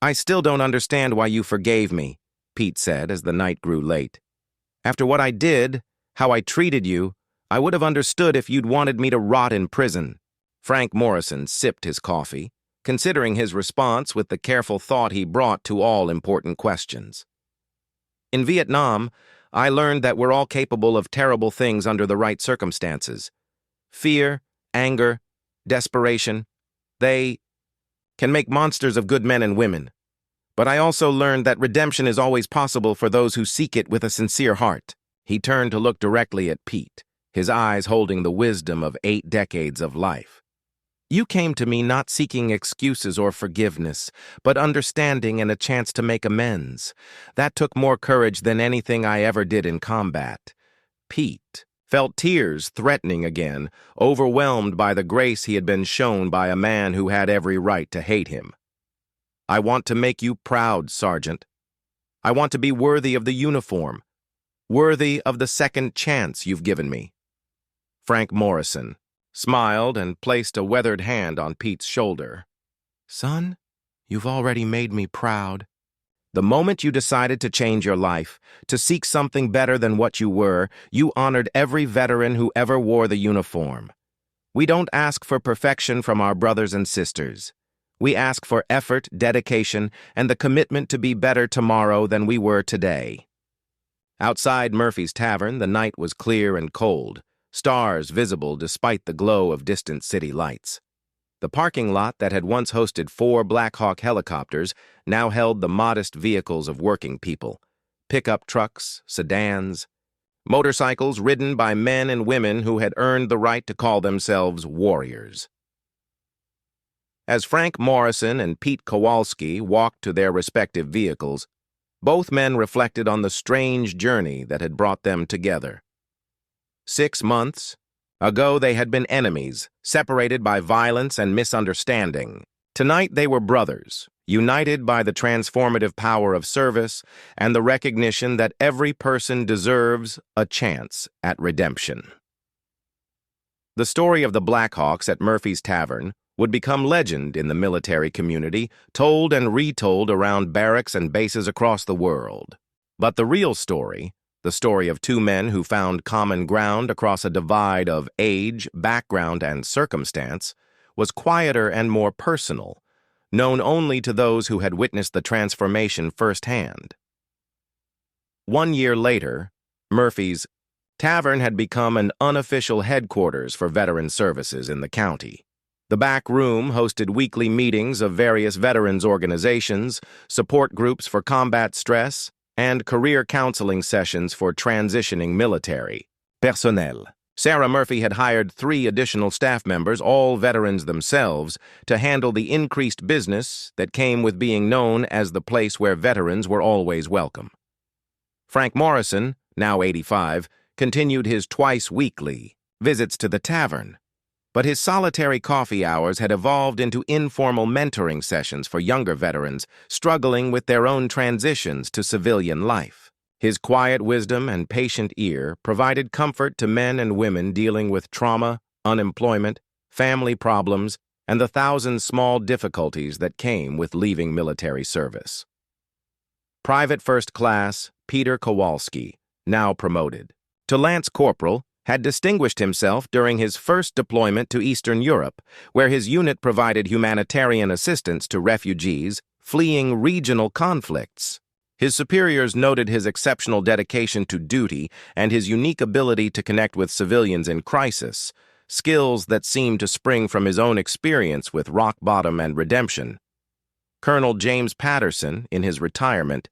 "I still don't understand why you forgave me," Pete said as the night grew late. "After what I did, how I treated you, I would have understood if you'd wanted me to rot in prison." Frank Morrison sipped his coffee, considering his response with the careful thought he brought to all important questions. "In Vietnam, I learned that we're all capable of terrible things under the right circumstances. Fear, anger, desperation, they can make monsters of good men and women. But I also learned that redemption is always possible for those who seek it with a sincere heart." He turned to look directly at Pete, his eyes holding the wisdom of 8 decades of life. "You came to me not seeking excuses or forgiveness, but understanding and a chance to make amends. That took more courage than anything I ever did in combat." Pete felt tears threatening again, overwhelmed by the grace he had been shown by a man who had every right to hate him. "I want to make you proud, Sergeant. I want to be worthy of the uniform, worthy of the second chance you've given me." Frank Morrison smiled and placed a weathered hand on Pete's shoulder. "Son, you've already made me proud. The moment you decided to change your life, to seek something better than what you were, you honored every veteran who ever wore the uniform. We don't ask for perfection from our brothers and sisters. We ask for effort, dedication, and the commitment to be better tomorrow than we were today." Outside Murphy's tavern, the night was clear and cold, stars visible despite the glow of distant city lights. The parking lot that had once hosted 4 Black Hawk helicopters now held the modest vehicles of working people, pickup trucks, sedans, motorcycles ridden by men and women who had earned the right to call themselves warriors. As Frank Morrison and Pete Kowalski walked to their respective vehicles, both men reflected on the strange journey that had brought them together. 6 months ago, they had been enemies, separated by violence and misunderstanding. Tonight, they were brothers, united by the transformative power of service and the recognition that every person deserves a chance at redemption. The story of the Blackhawks at Murphy's Tavern would become legend in the military community, told and retold around barracks and bases across the world. But the real story, the story of two men who found common ground across a divide of age, background, and circumstance, was quieter and more personal, known only to those who had witnessed the transformation firsthand. 1 year later, Murphy's Tavern had become an unofficial headquarters for veteran services in the county. The back room hosted weekly meetings of various veterans organizations, support groups for combat stress, and career counseling sessions for transitioning military personnel. Sarah Murphy had hired 3 additional staff members, all veterans themselves, to handle the increased business that came with being known as the place where veterans were always welcome. Frank Morrison, now 85, continued his twice-weekly visits to the tavern, but his solitary coffee hours had evolved into informal mentoring sessions for younger veterans struggling with their own transitions to civilian life. His quiet wisdom and patient ear provided comfort to men and women dealing with trauma, unemployment, family problems, and the 1,000 small difficulties that came with leaving military service. Private First Class Peter Kowalski, now promoted to Lance Corporal, had distinguished himself during his first deployment to Eastern Europe, where his unit provided humanitarian assistance to refugees fleeing regional conflicts. His superiors noted his exceptional dedication to duty and his unique ability to connect with civilians in crisis, skills that seemed to spring from his own experience with rock bottom and redemption. Colonel James Patterson, in his retirement,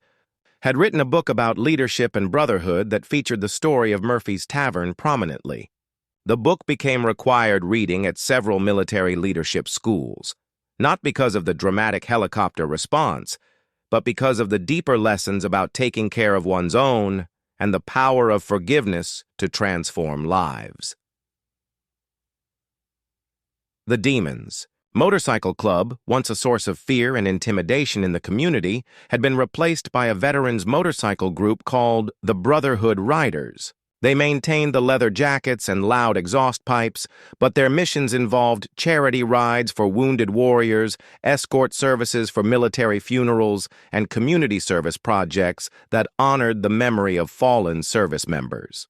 had written a book about leadership and brotherhood that featured the story of Murphy's Tavern prominently. The book became required reading at several military leadership schools, not because of the dramatic helicopter response, but because of the deeper lessons about taking care of one's own and the power of forgiveness to transform lives. The Demons Motorcycle Club, once a source of fear and intimidation in the community, had been replaced by a veterans motorcycle group called the Brotherhood Riders. They maintained the leather jackets and loud exhaust pipes, but their missions involved charity rides for wounded warriors, escort services for military funerals, and community service projects that honored the memory of fallen service members.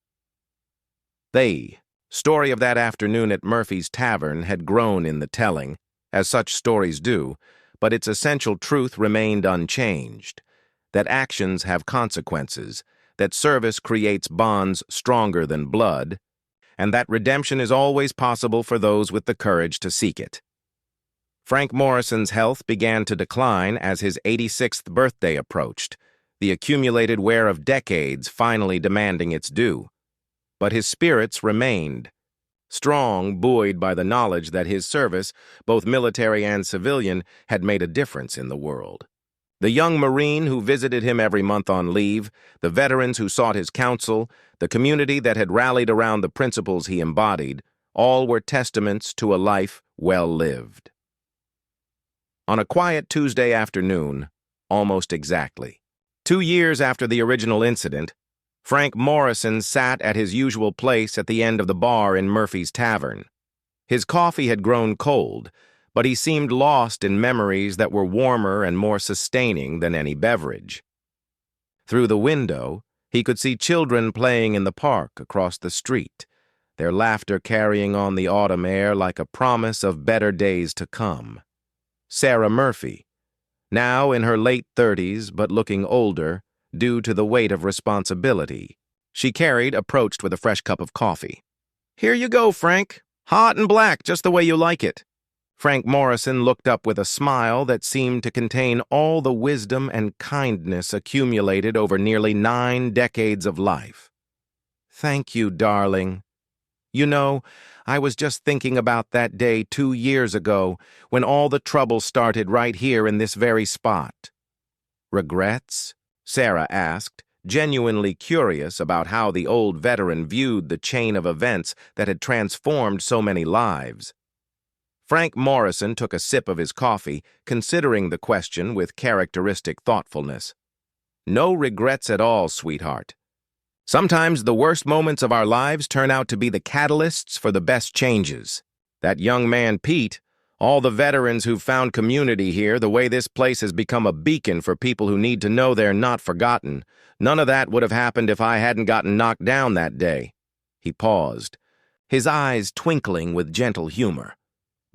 The story of that afternoon at Murphy's Tavern had grown in the telling, as such stories do, but its essential truth remained unchanged, that actions have consequences, that service creates bonds stronger than blood, and that redemption is always possible for those with the courage to seek it. Frank Morrison's health began to decline as his 86th birthday approached, the accumulated wear of decades finally demanding its due. But his spirits remained, strong, buoyed by the knowledge that his service, both military and civilian, had made a difference in the world. The young Marine who visited him every month on leave, the veterans who sought his counsel, the community that had rallied around the principles he embodied, all were testaments to a life well lived. On a quiet Tuesday afternoon, almost exactly 2 years after the original incident, Frank Morrison sat at his usual place at the end of the bar in Murphy's Tavern. His coffee had grown cold, but he seemed lost in memories that were warmer and more sustaining than any beverage. Through the window, he could see children playing in the park across the street, their laughter carrying on the autumn air like a promise of better days to come. Sarah Murphy, now in her late 30s but looking older, due to the weight of responsibility, she carried, approached with a fresh cup of coffee. "Here you go, Frank. Hot and black, just the way you like it." Frank Morrison looked up with a smile that seemed to contain all the wisdom and kindness accumulated over nearly 9 decades of life. "Thank you, darling. You know, I was just thinking about that day 2 years ago when all the trouble started right here in this very spot." "Regrets?" Sarah asked, genuinely curious about how the old veteran viewed the chain of events that had transformed so many lives. Frank Morrison took a sip of his coffee, considering the question with characteristic thoughtfulness. "No regrets at all, sweetheart. Sometimes the worst moments of our lives turn out to be the catalysts for the best changes. That young man, Pete, all the veterans who've found community here, the way this place has become a beacon for people who need to know they're not forgotten. None of that would have happened if I hadn't gotten knocked down that day." He paused, his eyes twinkling with gentle humor.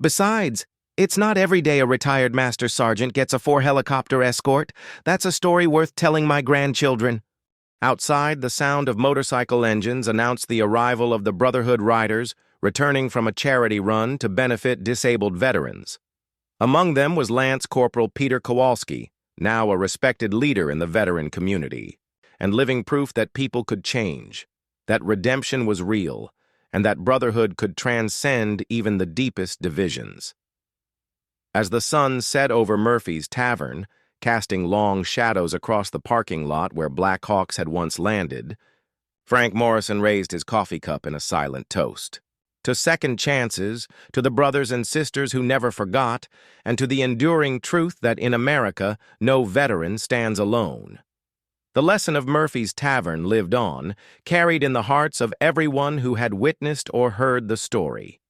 "Besides, it's not every day a retired master sergeant gets a 4-helicopter escort. That's a story worth telling my grandchildren." Outside, the sound of motorcycle engines announced the arrival of the Brotherhood riders, returning from a charity run to benefit disabled veterans. Among them was Lance Corporal Peter Kowalski, now a respected leader in the veteran community, and living proof that people could change, that redemption was real, and that brotherhood could transcend even the deepest divisions. As the sun set over Murphy's Tavern, casting long shadows across the parking lot where Black Hawks had once landed, Frank Morrison raised his coffee cup in a silent toast. To second chances, to the brothers and sisters who never forgot, and to the enduring truth that in America, no veteran stands alone. The lesson of Murphy's Tavern lived on, carried in the hearts of everyone who had witnessed or heard the story.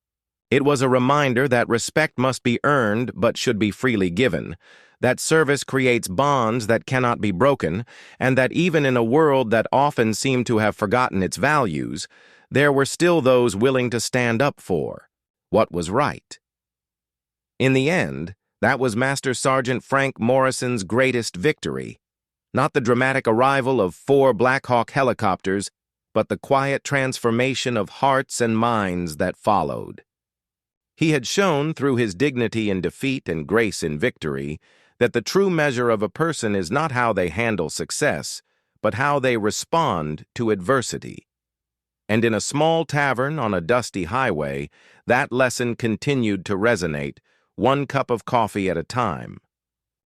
It was a reminder that respect must be earned but should be freely given, that service creates bonds that cannot be broken, and that even in a world that often seemed to have forgotten its values, there were still those willing to stand up for what was right. In the end, that was Master Sergeant Frank Morrison's greatest victory. Not the dramatic arrival of 4 Black Hawk helicopters, but the quiet transformation of hearts and minds that followed. He had shown through his dignity in defeat and grace in victory that the true measure of a person is not how they handle success, but how they respond to adversity. And in a small tavern on a dusty highway, that lesson continued to resonate, one cup of coffee at a time.